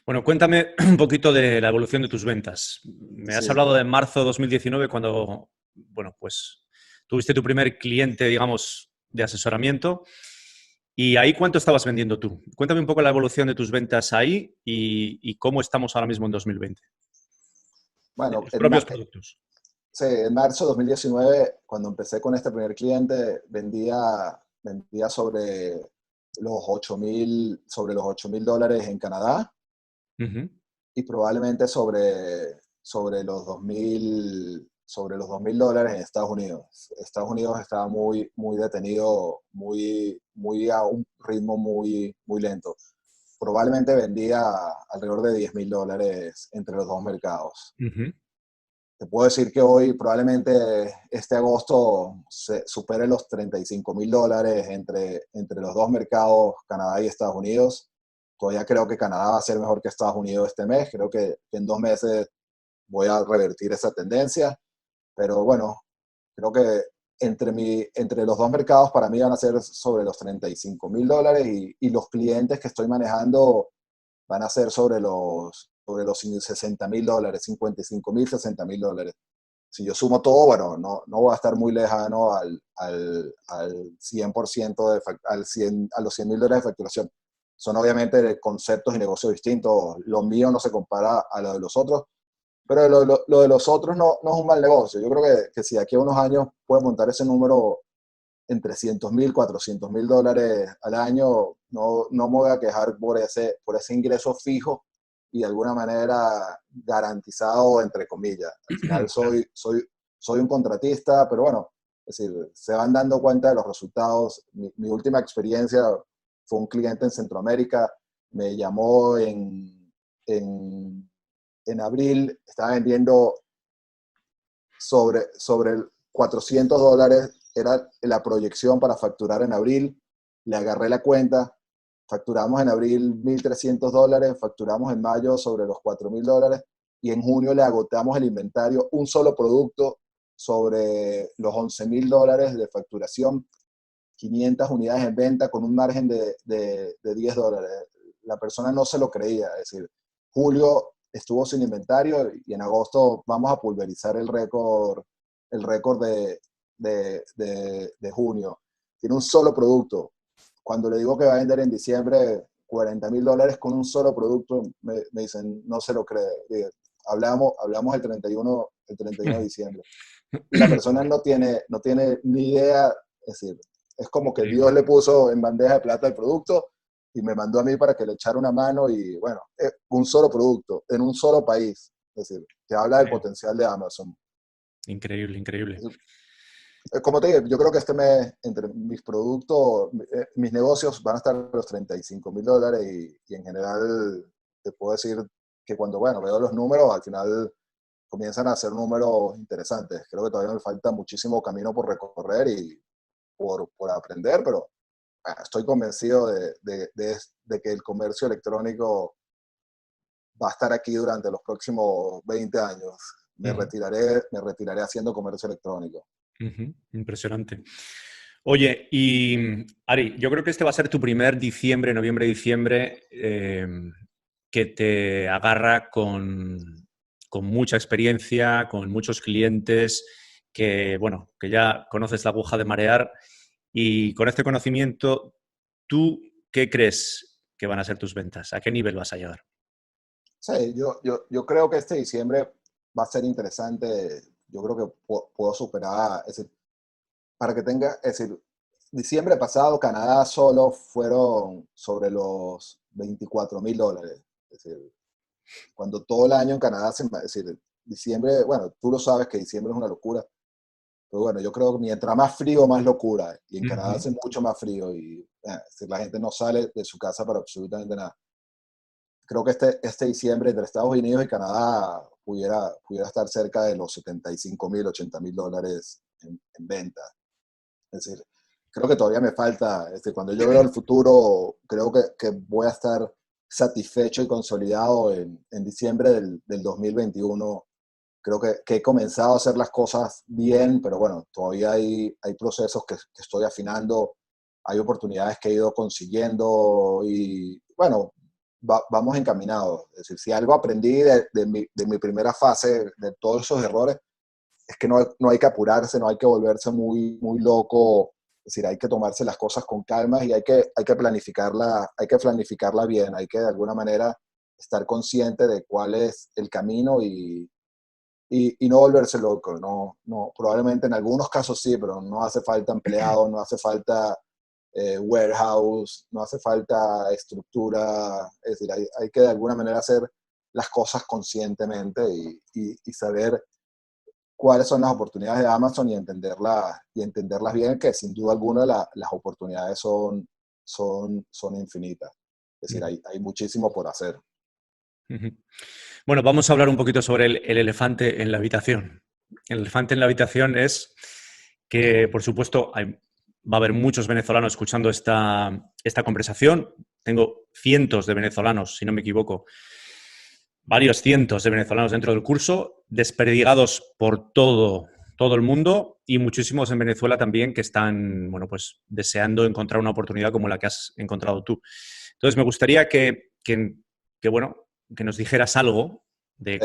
S1: Bueno, cuéntame un poquito de la evolución de tus ventas. Me has
S2: Sí,
S1: hablado de marzo de 2019 cuando, bueno, pues tuviste tu primer cliente, digamos, de asesoramiento. ¿Y ahí cuánto estabas vendiendo tú? Cuéntame un poco la evolución de tus ventas ahí y cómo estamos ahora mismo en 2020. De
S2: bueno,
S1: tus propios productos.
S2: sí, en marzo de 2019, cuando empecé con este primer cliente, vendía sobre los $8,000 en Canadá
S1: Ujú.
S2: y probablemente sobre los $2,000 en Estados Unidos. Estados Unidos estaba muy, muy detenido, muy a un ritmo muy, muy lento. Probablemente vendía alrededor de $10,000 entre los dos mercados.
S1: Ujú.
S2: Te puedo decir que hoy probablemente este agosto se supere los $35,000 entre los dos mercados, Canadá y Estados Unidos. Todavía creo que Canadá va a ser mejor que Estados Unidos este mes. Creo que en 2 meses voy a revertir esa tendencia. Pero bueno, creo que entre los dos mercados para mí van a ser sobre los $35,000 y los clientes que estoy manejando van a ser sobre los $60,000, $55,000, $60,000. Si yo sumo todo, bueno, no voy a estar muy lejano al 100% a los $100,000 de facturación. Son obviamente conceptos y negocios distintos. Lo mío no se compara a lo de los otros, pero lo de los otros no es un mal negocio. Yo creo que si de aquí a unos años puedes montar ese número en $300,000, $400,000 al año, no me voy a quejar por ese ingreso fijo y de alguna manera garantizado, entre comillas. Al final
S1: Claro.
S2: soy un contratista, pero bueno, es decir, se van dando cuenta de los resultados. Mi última experiencia fue un cliente en Centroamérica, me llamó en, en abril, estaba vendiendo sobre $400 era la proyección para facturar en abril. Le agarré la cuenta, facturamos en abril $1,300, facturamos en mayo sobre los $4,000 y en junio le agotamos el inventario, un solo producto sobre los $11,000 de facturación, 500 unidades en venta con un margen de $10. La persona no se lo creía, es decir, julio estuvo sin inventario y en agosto vamos a pulverizar el récord de junio. Tiene un solo producto. Cuando le digo que va a vender en diciembre $40,000 con un solo producto, me dicen, no se lo cree. Hablamos el 31 de diciembre. Y la persona no tiene ni idea, es decir, es como que Dios
S1: Increíble.
S2: le puso en bandeja de plata el producto y me mandó a mí para que le echara una mano y bueno, un solo producto en un solo país. Es decir, te habla del potencial de Amazon.
S1: Increíble, increíble.
S2: Como te digo, yo creo que este mes, entre mis productos, mis negocios van a estar a los $35,000 y en general te puedo decir que cuando, bueno, veo los números, al final comienzan a ser números interesantes. Creo que todavía me falta muchísimo camino por recorrer y por aprender, pero estoy convencido de que el comercio electrónico va a estar aquí durante los próximos 20 años.
S1: Ujú,
S2: Me retiraré haciendo comercio electrónico.
S1: ujú. Impresionante. Oye, y Ari, yo creo que este va a ser tu primer diciembre, noviembre, diciembre, que te agarra con mucha experiencia, con muchos clientes, que, bueno, que ya conoces la aguja de marear y con este conocimiento, ¿tú qué crees que van a ser tus ventas? ¿A qué nivel vas a llegar?
S2: Sí, yo creo que este diciembre va a ser interesante. Yo creo que puedo superar, es decir, para que tenga, es decir, diciembre pasado Canadá solo fueron sobre los $24,000. Es decir, cuando todo el año en Canadá es decir, diciembre, bueno, tú lo sabes que diciembre es una locura, pero bueno, yo creo que mientras más frío, más locura. Y en Canadá
S1: Ujú.
S2: hace mucho más frío y es decir, la gente no sale de su casa para absolutamente nada. Creo que este diciembre entre Estados Unidos y Canadá pudiera estar cerca de los $75,000, $80,000 en venta. Es decir, creo que todavía me falta, cuando yo veo el futuro, creo que voy a estar satisfecho y consolidado en diciembre del 2021. Creo que he comenzado a hacer las cosas bien, pero bueno, todavía hay procesos que estoy afinando, hay oportunidades que he ido consiguiendo y bueno, vamos encaminados. Es decir, si algo aprendí de mi primera fase, de todos esos errores, es que no hay que apurarse, no hay que volverse muy loco. Es decir, hay que tomarse las cosas con calma y hay que planificarla bien, hay que de alguna manera estar consciente de cuál es el camino y no volverse loco. Probablemente en algunos casos sí, pero no hace falta empleados, no hace falta warehouse, no hace falta estructura. Es decir, hay que de alguna manera hacer las cosas conscientemente y saber cuáles son las oportunidades de Amazon y entenderlas bien, que sin duda alguna las oportunidades son infinitas. Es decir, hay muchísimo por hacer.
S1: Bueno, vamos a hablar un poquito sobre el elefante en la habitación. El elefante en la habitación es que, por supuesto, va a haber muchos venezolanos escuchando esta conversación. Tengo cientos de venezolanos, si no me equivoco, varios cientos de venezolanos dentro del curso, desperdigados por todo el mundo y muchísimos en Venezuela también que están, bueno, pues deseando encontrar una oportunidad como la que has encontrado tú. Entonces, me gustaría que nos dijeras algo de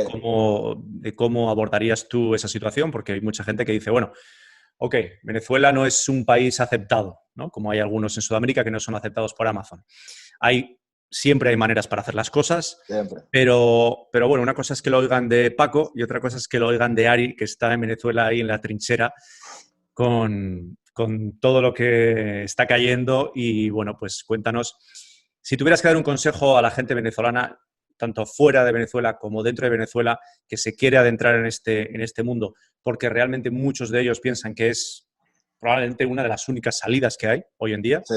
S1: cómo abordarías tú esa situación, porque hay mucha gente que dice, bueno, ok, Venezuela no es un país aceptado, ¿no? Como hay algunos en Sudamérica que no son aceptados por Amazon. Siempre hay maneras para hacer las cosas,
S2: Siempre.
S1: pero bueno, una cosa es que lo oigan de Paco y otra cosa es que lo oigan de Ari, que está en Venezuela ahí en la trinchera con todo lo que está cayendo. Y bueno, pues cuéntanos, si tuvieras que dar un consejo a la gente venezolana, tanto fuera de Venezuela como dentro de Venezuela, que se quiere adentrar en este mundo, porque realmente muchos de ellos piensan que es probablemente una de las únicas salidas que hay hoy en día,
S2: Sí,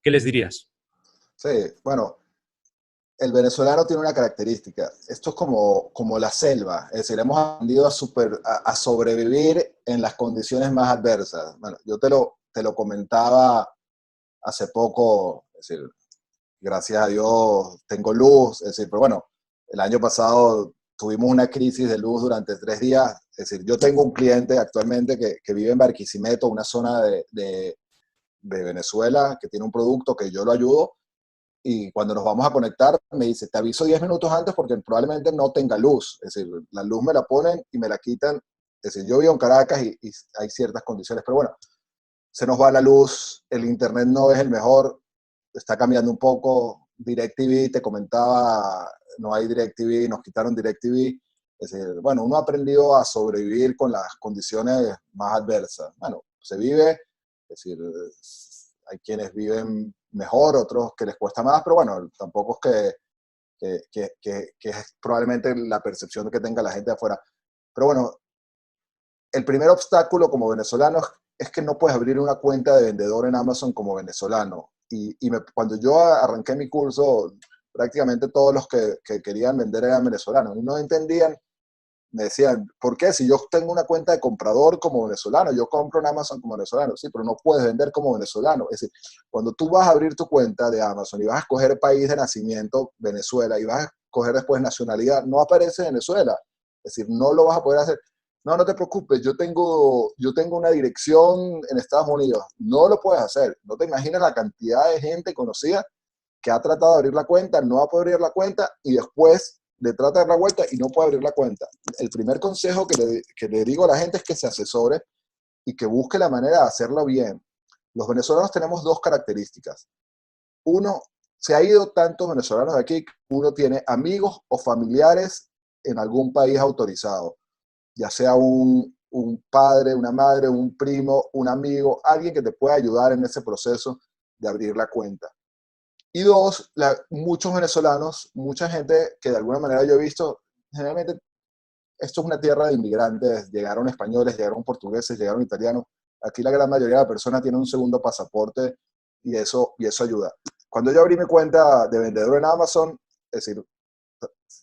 S1: ¿qué les dirías?
S2: sí. Bueno, el venezolano tiene una característica. Esto es como la selva. Es decir, hemos aprendido a sobrevivir en las condiciones más adversas. Bueno, yo te lo comentaba hace poco. Es decir, gracias a Dios tengo luz. Es decir, pero bueno, el año pasado tuvimos una crisis de luz durante 3 días. Es decir, yo tengo un cliente actualmente que vive en Barquisimeto, una zona de Venezuela, que tiene un producto que yo lo ayudo y cuando nos vamos a conectar me dice, te aviso 10 minutos antes porque probablemente no tenga luz. Es decir, la luz me la ponen y me la quitan. Es decir, yo vivo en Caracas y hay ciertas condiciones, pero bueno, se nos va la luz, el internet no es el mejor, está cambiando un poco. DirecTV, te comentaba, no hay DirecTV, nos quitaron DirecTV. Es decir, bueno, uno ha aprendido a sobrevivir con las condiciones más adversas. Bueno, se vive, es decir, hay quienes viven mejor, otros que les cuesta más, pero bueno, tampoco es que es probablemente la percepción que tenga la gente de afuera. Pero bueno, el primer obstáculo como venezolano es que no puedes abrir una cuenta de vendedor en Amazon como venezolano. Cuando yo arranqué mi curso, prácticamente todos los que querían vender eran venezolanos y no entendían. Me decían, ¿por qué? Si yo tengo una cuenta de comprador como venezolano, yo compro en Amazon como venezolano, sí, pero no puedes vender como venezolano. Es decir, cuando tú vas a abrir tu cuenta de Amazon y vas a escoger país de nacimiento, Venezuela, y vas a escoger después nacionalidad, no aparece Venezuela. Es decir, no lo vas a poder hacer. No, no te preocupes, yo tengo una dirección en Estados Unidos. No lo puedes hacer. No te imaginas la cantidad de gente conocida que ha tratado de abrir la cuenta, no va a poder abrir la cuenta y después le trata de dar la vuelta y no puede abrir la cuenta. El primer consejo que le digo a la gente es que se asesore y que busque la manera de hacerlo bien. Los venezolanos tenemos dos características. Uno, se ha ido tantos venezolanos de aquí que uno tiene amigos o familiares en algún país autorizado, ya sea un padre, una madre, un primo, un amigo, alguien que te pueda ayudar en ese proceso de abrir la cuenta. Y dos, muchos venezolanos, mucha gente que de alguna manera yo he visto, generalmente esto es una tierra de inmigrantes, llegaron españoles, llegaron portugueses, llegaron italianos. Aquí la gran mayoría de las personas tienen un segundo pasaporte y eso ayuda. Cuando yo abrí mi cuenta de vendedor en Amazon, es decir,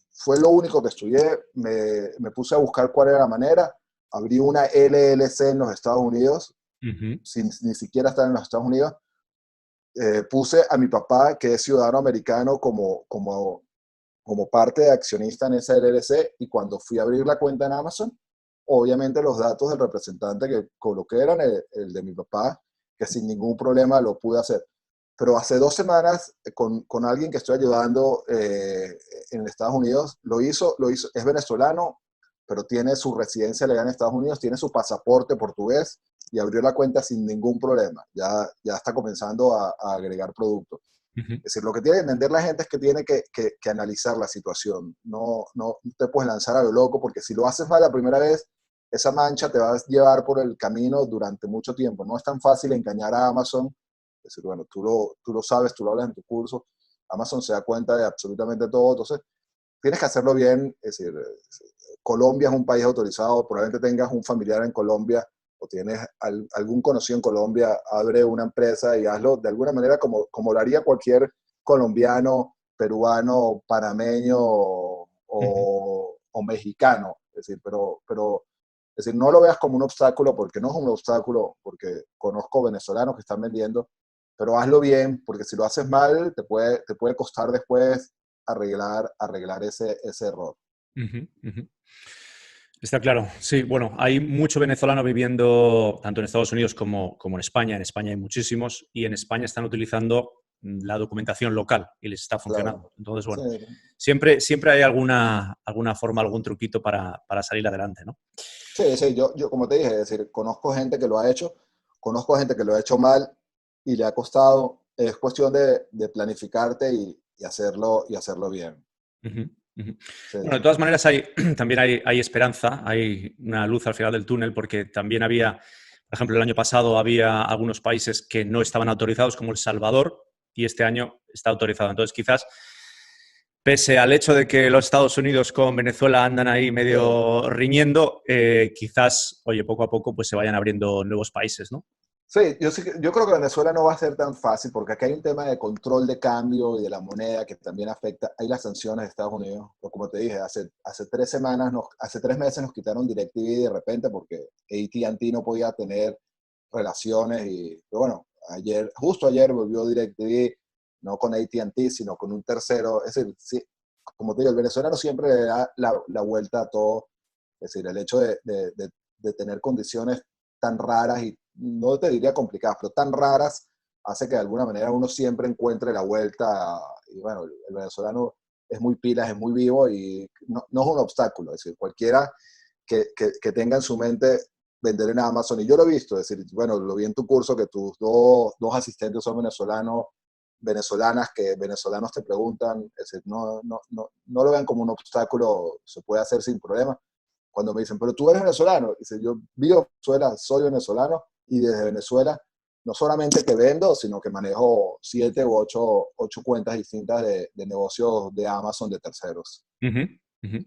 S2: fue lo único que estudié, me puse a buscar cuál era la manera, abrí una LLC en los Estados Unidos, sin ni siquiera estar en los Estados Unidos. Puse a mi papá, que es ciudadano americano, como parte de accionista en esa LLC, y cuando fui a abrir la cuenta en Amazon, obviamente los datos del representante que coloqué eran el de mi papá, que sin ningún problema lo pude hacer. pero hace 2 semanas con alguien que estoy ayudando en Estados Unidos, lo hizo, es venezolano, pero tiene su residencia legal en Estados Unidos, tiene su pasaporte portugués y abrió la cuenta sin ningún problema. Ya está comenzando a agregar productos.
S1: Ujú.
S2: Es decir, lo que tiene que entender la gente es que tiene que analizar la situación. No te puedes lanzar a lo loco, porque si lo haces mal la primera vez, esa mancha te va a llevar por el camino durante mucho tiempo. No es tan fácil engañar a Amazon. Es decir, bueno, tú lo sabes, tú lo hablas en tu curso. Amazon se da cuenta de absolutamente todo. Entonces, tienes que hacerlo bien. Es decir, Colombia es un país autorizado. Probablemente tengas un familiar en Colombia o tienes algún conocido en Colombia, abre una empresa y hazlo de alguna manera como lo haría cualquier colombiano, peruano, panameño
S1: Ujú.
S2: o mexicano. Es decir, no lo veas como un obstáculo, porque no es un obstáculo, porque conozco venezolanos que están vendiendo, pero hazlo bien, porque si lo haces mal, te puede costar después arreglar ese error.
S1: Ujú, ujú. Está claro. Sí, bueno, hay mucho venezolano viviendo tanto en Estados Unidos como en España. En España hay muchísimos y en España están utilizando la documentación local y les está
S2: Claro.
S1: funcionando. Entonces,
S2: Sí,
S1: bueno, siempre hay alguna forma, algún truquito para salir adelante, ¿no?
S2: sí, sí, yo como te dije, es decir, conozco gente que lo ha hecho, conozco gente que lo ha hecho mal y le ha costado. Es cuestión de planificarte y hacerlo bien.
S1: Ujú, ujú.
S2: Sí,
S1: Bueno, de todas maneras también hay esperanza, hay una luz al final del túnel, porque también había, por ejemplo, el año pasado había algunos países que no estaban autorizados, como El Salvador, y este año está autorizado. Entonces, quizás, pese al hecho de que los Estados Unidos con Venezuela andan ahí
S2: sí.
S1: medio riñendo, quizás, oye, poco a poco pues se vayan abriendo nuevos países, ¿no?
S2: Sí, yo creo que Venezuela no va a ser tan fácil, porque acá hay un tema de control de cambio y de la moneda que también afecta. Hay las sanciones de Estados Unidos, pero como te dije, hace 3 semanas, hace 3 meses nos quitaron DirecTV de repente porque AT&T no podía tener relaciones. Pero bueno, justo ayer volvió DirecTV, no con AT&T, sino con un tercero. Es decir, sí, como te digo, el venezolano siempre le da la vuelta a todo. Es decir, el hecho de tener condiciones tan raras, y no te diría complicadas, pero tan raras, hace que de alguna manera uno siempre encuentre la vuelta. Y bueno, el venezolano es muy pilas, es muy vivo y no es un obstáculo. Es decir, cualquiera que tenga en su mente vender en Amazon, y yo lo he visto, es decir, bueno, lo vi en tu curso, que tus dos asistentes son venezolanas, que venezolanos te preguntan. Es decir, no lo vean como un obstáculo, se puede hacer sin problema. Cuando me dicen, pero tú eres venezolano, dice, yo vivo en Venezuela, soy venezolano, y desde Venezuela no solamente que vendo, sino que manejo 7 u 8 cuentas distintas de negocios de Amazon de terceros.
S1: Ujú, ujú.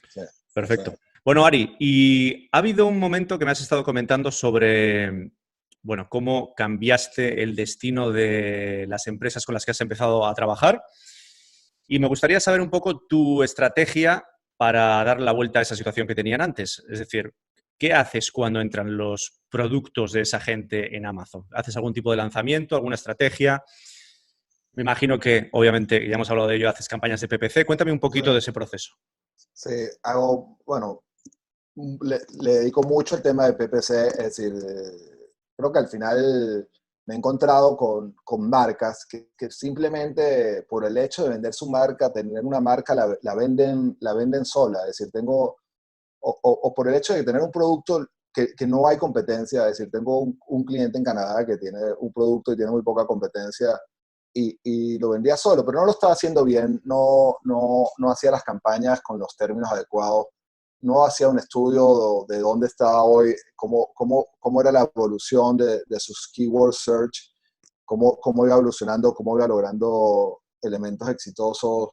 S2: Sí, sí.
S1: Perfecto. Bueno, Ari, y ha habido un momento que me has estado comentando sobre, bueno, cómo cambiaste el destino de las empresas con las que has empezado a trabajar. Y me gustaría saber un poco tu estrategia para dar la vuelta a esa situación que tenían antes. Es decir, ¿qué haces cuando entran los productos de esa gente en Amazon? ¿Haces algún tipo de lanzamiento, alguna estrategia? Me imagino que, obviamente, ya hemos hablado de ello, haces campañas de PPC. Cuéntame un
S2: Sí,
S1: poquito de ese proceso.
S2: sí, bueno, le dedico mucho al tema de PPC. Es decir, creo que al final me he encontrado con marcas que simplemente por el hecho de vender su marca, tener una marca, la venden sola. Es decir, o por el hecho de tener un producto que no hay competencia. Es decir, tengo un cliente en Canadá que tiene un producto y tiene muy poca competencia, y lo vendía solo, pero no lo estaba haciendo bien, no hacía las campañas con los términos adecuados, no hacía un estudio de dónde estaba hoy, cómo era la evolución de sus keyword search, cómo iba evolucionando, cómo iba logrando elementos exitosos.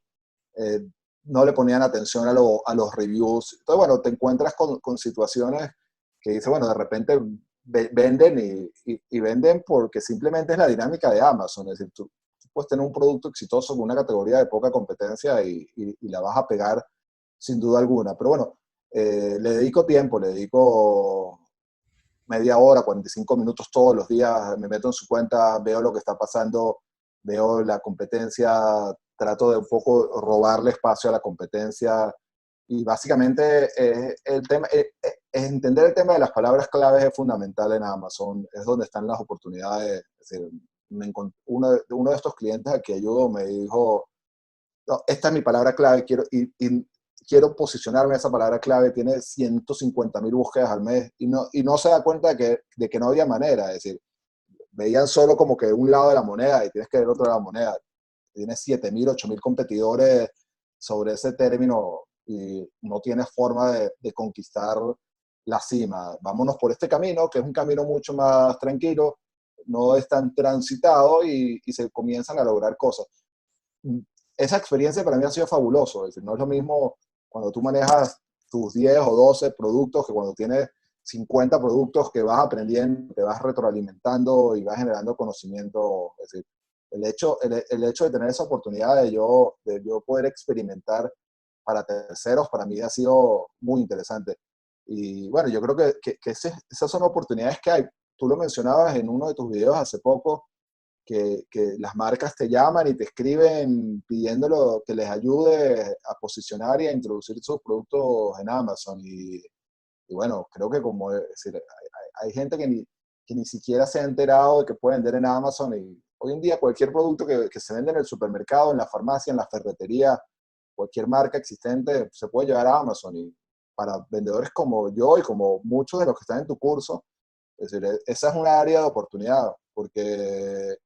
S2: eh, no le ponían atención a los reviews. Entonces, bueno, te encuentras con situaciones que dices, bueno, de repente venden y venden porque simplemente es la dinámica de Amazon. Es decir, tú puedes tener un producto exitoso con una categoría de poca competencia y la vas a pegar sin duda alguna. Pero bueno, le dedico tiempo, le dedico media hora, 45 minutos todos los días, me meto en su cuenta, veo lo que está pasando, veo la competencia, trato de un poco robarle espacio a la competencia. Y básicamente el tema, entender el tema de las palabras claves es fundamental en Amazon, es donde están las oportunidades. Es decir, uno de estos clientes al que ayudo me dijo, no, esta es mi palabra clave, y quiero posicionarme en esa palabra clave, tiene 150.000 búsquedas al mes y no se da cuenta de que no había manera, es decir, veían solo como que un lado de la moneda y tienes que ver otro lado de la moneda. Tienes 7.000, 8.000 competidores sobre ese término y no tienes forma de conquistar la cima. Vámonos por este camino, que es un camino mucho más tranquilo, no es tan transitado y se comienzan a lograr cosas. Esa experiencia para mí ha sido fabuloso. Es decir, no es lo mismo cuando tú manejas tus 10 o 12 productos que cuando tienes 50 productos que vas aprendiendo, te vas retroalimentando y vas generando conocimiento. Es decir, el hecho de tener esa oportunidad de yo poder experimentar para terceros, para mí ha sido muy interesante. Y bueno, yo creo que esas son oportunidades que hay. Tú lo mencionabas en uno de tus videos hace poco, que las marcas te llaman y te escriben pidiéndolo que les ayude a posicionar y a introducir sus productos en Amazon. Y bueno, creo que como es decir, hay gente que ni siquiera se ha enterado de que puede vender en Amazon y hoy en día cualquier producto que se vende en el supermercado, en la farmacia, en la ferretería, cualquier marca existente se puede llevar a Amazon y para vendedores como yo y como muchos de los que están en tu curso, es decir, esa es una área de oportunidad porque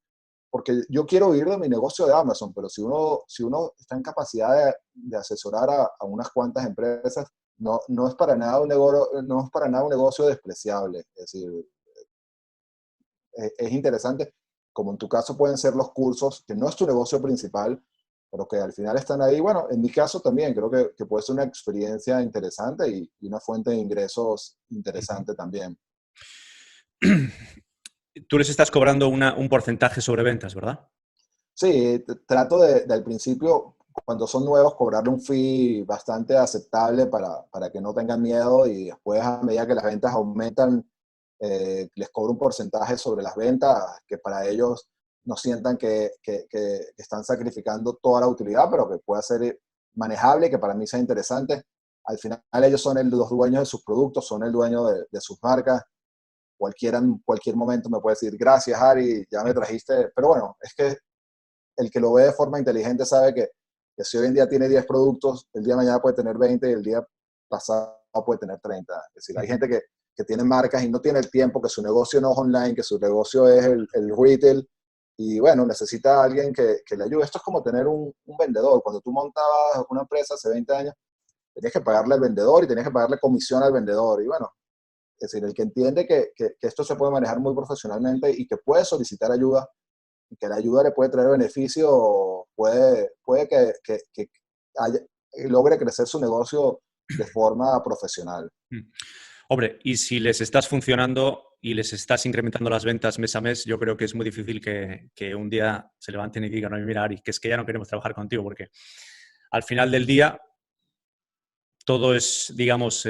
S2: yo quiero vivir de mi negocio de Amazon, pero si uno está en capacidad de asesorar a unas cuantas empresas, no es para nada no es para nada un negocio despreciable. Es decir, es interesante, como en tu caso pueden ser los cursos, que no es tu negocio principal, pero que al final están ahí. Bueno, en mi caso también creo que puede ser una experiencia interesante y una fuente de ingresos interesante también.
S1: Tú les estás cobrando un porcentaje sobre ventas, ¿verdad?
S2: Sí, trato al principio, cuando son nuevos, cobrarle un fee bastante aceptable para que no tengan miedo y después a medida que las ventas aumentan, les cobro un porcentaje sobre las ventas que para ellos no sientan que están sacrificando toda la utilidad, pero que pueda ser manejable, que para mí sea interesante. Al final ellos son los dueños de sus productos, son el dueño de sus marcas. Cualquiera en cualquier momento me puede decir, gracias, Ari, ya me trajiste. Pero bueno, es que el que lo ve de forma inteligente sabe que si hoy en día tiene 10 productos, el día de mañana puede tener 20 y el día pasado puede tener 30. Es decir, hay gente que tiene marcas y no tiene el tiempo, que su negocio no es online, que su negocio es el retail y bueno, necesita a alguien que le ayude. Esto es como tener un vendedor. Cuando tú montabas una empresa hace 20 años, tenías que pagarle al vendedor y tenías que pagarle comisión al vendedor. Y bueno, es decir, el que entiende que esto se puede manejar muy profesionalmente y que puede solicitar ayuda, y que la ayuda le puede traer beneficio, puede que logre crecer su negocio de forma profesional.
S1: Hombre, y si les estás funcionando y les estás incrementando las ventas mes a mes, yo creo que es muy difícil que un día se levanten y digan, oye, mira, Ari, que es que ya no queremos trabajar contigo, porque al final del día todo es, digamos,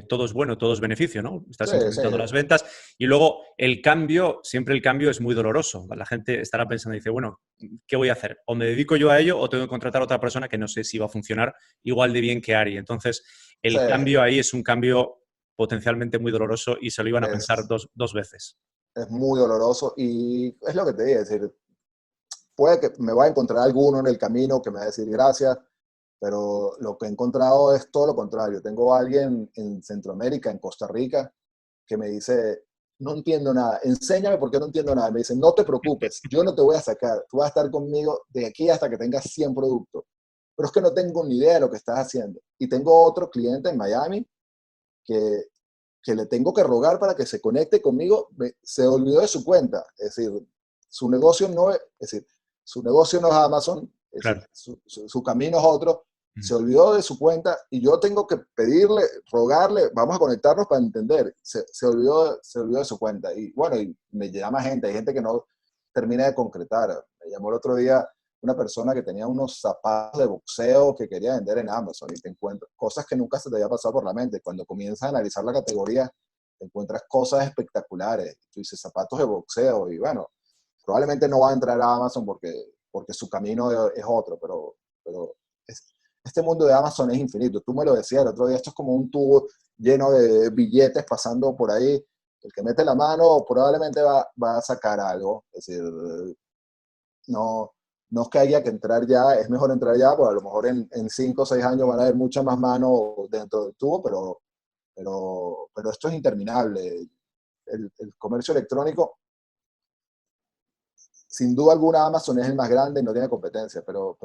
S1: todo es bueno, todo es beneficio, ¿no?
S2: Sí,
S1: Estás
S2: sí,
S1: incrementando las ventas y luego el cambio, siempre el cambio es muy doloroso. La gente estará pensando y dice, bueno, ¿qué voy a hacer? O me dedico yo a ello o tengo que contratar a otra persona que no sé si va a funcionar igual de bien que Ari. Entonces,
S2: sí,
S1: el cambio ahí es un cambio potencialmente muy doloroso y se lo iban a pensar
S2: es,
S1: dos veces.
S2: es muy doloroso y es lo que te digo, es decir, puede que me va a encontrar alguno en el camino que me va a decir gracias, pero lo que he encontrado es todo lo contrario. Tengo a alguien en Centroamérica, en Costa Rica, que me dice, no entiendo nada, enséñame por qué no entiendo nada. Me dice, no te preocupes, yo no te voy a sacar, tú vas a estar conmigo de aquí hasta que tengas 100 productos. Pero es que no tengo ni idea de lo que estás haciendo. Y tengo otro cliente en Miami que, que le tengo que rogar para que se conecte conmigo, se olvidó de su cuenta. Es decir, su negocio no es Amazon, es decir,
S1: Claro.
S2: su camino es otro, se olvidó de su cuenta y yo tengo que pedirle, rogarle, vamos a conectarnos para entender. Se olvidó de su cuenta. Y bueno, y me llama gente, hay gente que no termina de concretar. Me llamó el otro día una persona que tenía unos zapatos de boxeo que quería vender en Amazon y te encuentras cosas que nunca se te había pasado por la mente. Cuando comienzas a analizar la categoría, te encuentras cosas espectaculares. Tú dices zapatos de boxeo y bueno, probablemente no va a entrar a Amazon porque su camino es otro, pero este mundo de Amazon es infinito. Tú me lo decías el otro día, esto es como un tubo lleno de billetes pasando por ahí. El que mete la mano probablemente va a sacar algo. Es decir, no, no es que haya que entrar ya, es mejor entrar ya, porque a lo mejor en 5 o 6 años van a haber mucha más mano dentro del tubo, pero esto es interminable. El comercio electrónico, sin duda alguna, Amazon es el más grande y no tiene competencia, pero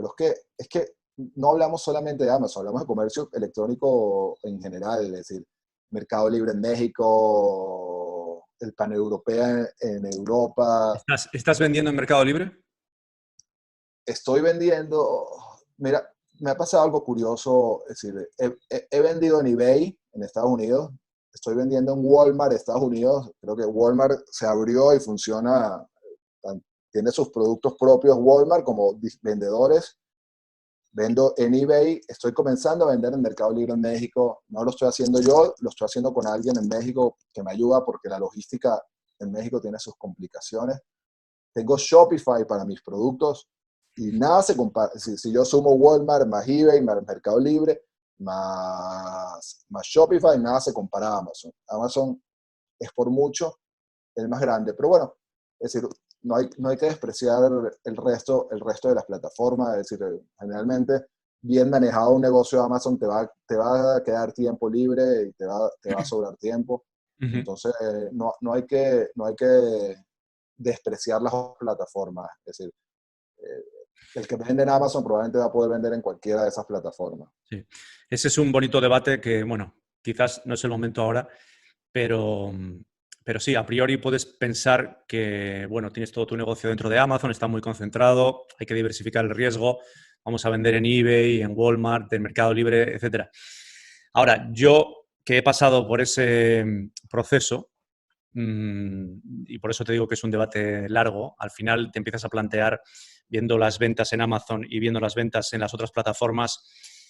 S2: es que no hablamos solamente de Amazon, hablamos de comercio electrónico en general, es decir, Mercado Libre en México, el paneuropeo en Europa.
S1: ¿Estás vendiendo en Mercado Libre?
S2: Estoy vendiendo, mira, me ha pasado algo curioso, es decir, he vendido en eBay en Estados Unidos, estoy vendiendo en Walmart, Estados Unidos, creo que Walmart se abrió y funciona, tiene sus productos propios Walmart como vendedores. Vendo en eBay, estoy comenzando a vender en Mercado Libre en México, no lo estoy haciendo yo, lo estoy haciendo con alguien en México que me ayuda porque la logística en México tiene sus complicaciones. Tengo Shopify para mis productos y nada se compara. Si yo sumo Walmart más eBay, más Mercado Libre, más Shopify, nada se compara a Amazon. Amazon es por mucho el más grande, pero bueno, es decir, no hay que despreciar el resto de las plataformas, es decir, generalmente bien manejado un negocio de Amazon te va a quedar tiempo libre y te va a sobrar tiempo.
S1: Ujú.
S2: Entonces, no hay que despreciar las otras plataformas. Es decir, eh, el que vende en Amazon probablemente va a poder vender en cualquiera de esas plataformas.
S1: Sí. Ese es un bonito debate que, bueno, quizás no es el momento ahora, pero, pero sí, a priori puedes pensar que, bueno, tienes todo tu negocio dentro de Amazon, está muy concentrado, hay que diversificar el riesgo, vamos a vender en eBay, en Walmart, en Mercado Libre, etcétera. Ahora, yo que he pasado por ese proceso, y por eso te digo que es un debate largo, al final te empiezas a plantear, viendo las ventas en Amazon y viendo las ventas en las otras plataformas,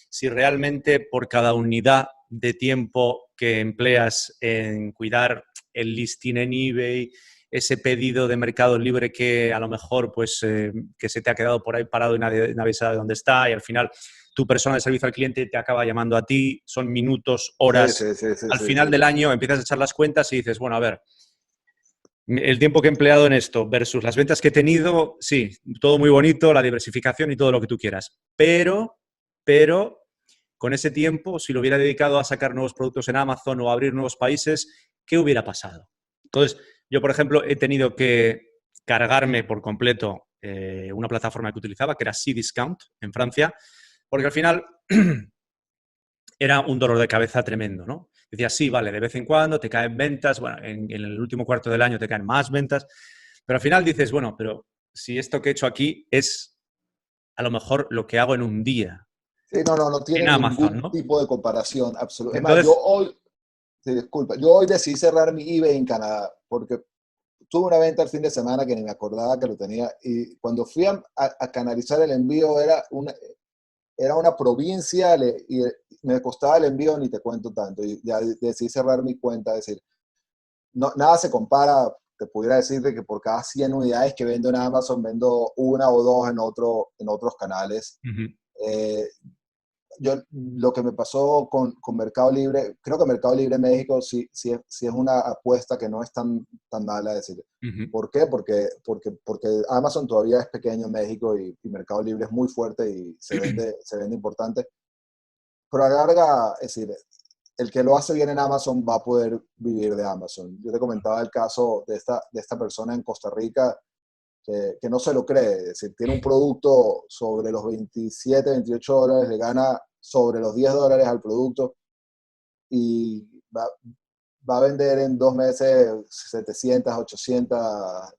S1: si realmente por cada unidad de tiempo que empleas en cuidar el listing en eBay, ese pedido de Mercado Libre que a lo mejor pues que se te ha quedado por ahí parado y nadie sabe dónde está y al final tu persona de servicio al cliente te acaba llamando a ti, son minutos,
S2: Sí,
S1: horas.
S2: sí, sí, sí,
S1: Al
S2: sí,
S1: final
S2: sí.
S1: del año empiezas a echar las cuentas y dices, bueno, a ver, el tiempo que he empleado en esto versus las ventas que he tenido, sí, todo muy bonito, la diversificación y todo lo que tú quieras. Pero con ese tiempo, si lo hubiera dedicado a sacar nuevos productos en Amazon o a abrir nuevos países, ¿qué hubiera pasado? Entonces, yo, por ejemplo, he tenido que cargarme por completo una plataforma que utilizaba, que era Cdiscount en Francia, porque al final era un dolor de cabeza tremendo, ¿no? Decía, sí, vale, de vez en cuando te caen ventas, bueno, en el último cuarto del año te caen más ventas, pero al final dices, bueno, pero si esto que he hecho aquí es a lo mejor lo que hago en un día
S2: Sí, no
S1: en
S2: tiene
S1: Amazon,
S2: ningún
S1: ¿no?
S2: tipo de comparación absoluta. Es más,
S1: Entonces,
S2: sí, disculpa, yo hoy decidí cerrar mi eBay en Canadá porque tuve una venta el fin de semana que ni me acordaba que lo tenía y cuando fui a canalizar el envío era una provincia y me costaba el envío ni te cuento tanto y ya decidí cerrar mi cuenta, es decir, no, nada se compara, te pudiera decir de que por cada 100 unidades que vendo en Amazon vendo una o dos en otros canales. Eh, lo que me pasó con Mercado Libre, creo que Mercado Libre México sí es una apuesta que no es tan mala, es decir. ¿Por qué? Porque Amazon todavía es pequeño en México y Mercado Libre es muy fuerte y se vende importante. Pero a la larga, es decir, el que lo hace bien en Amazon va a poder vivir de Amazon. Yo te comentaba el caso de esta persona en Costa Rica que no se lo cree. Es decir, tiene un producto sobre los 27, 28 dólares, le gana sobre los 10 dólares al producto y va a vender en 2 meses 700, 800,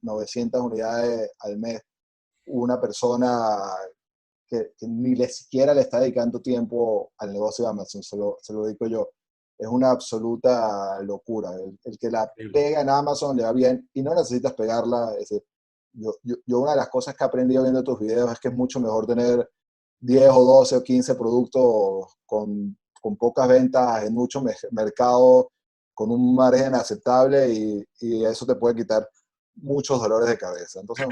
S2: 900 unidades al mes. Una persona que ni le siquiera le está dedicando tiempo al negocio de Amazon, se lo dedico yo. Es una absoluta locura. El que la pega en Amazon le va bien y no necesitas pegarla. Es decir, yo una de las cosas que he aprendido viendo tus videos es que es mucho mejor tener 10 o 12 o 15 productos con pocas ventas en mucho mercado, con un margen aceptable y eso te puede quitar muchos dolores de cabeza. Entonces,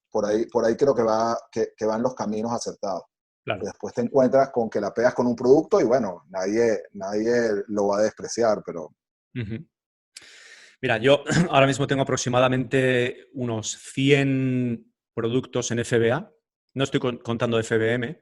S2: por ahí creo que van los caminos acertados.
S1: claro.
S2: Después te encuentras con que la pegas con un producto y bueno, nadie lo va a despreciar, pero
S1: Uh-huh. Mira, yo ahora mismo tengo aproximadamente unos 100 productos en FBA, no estoy contando FBM,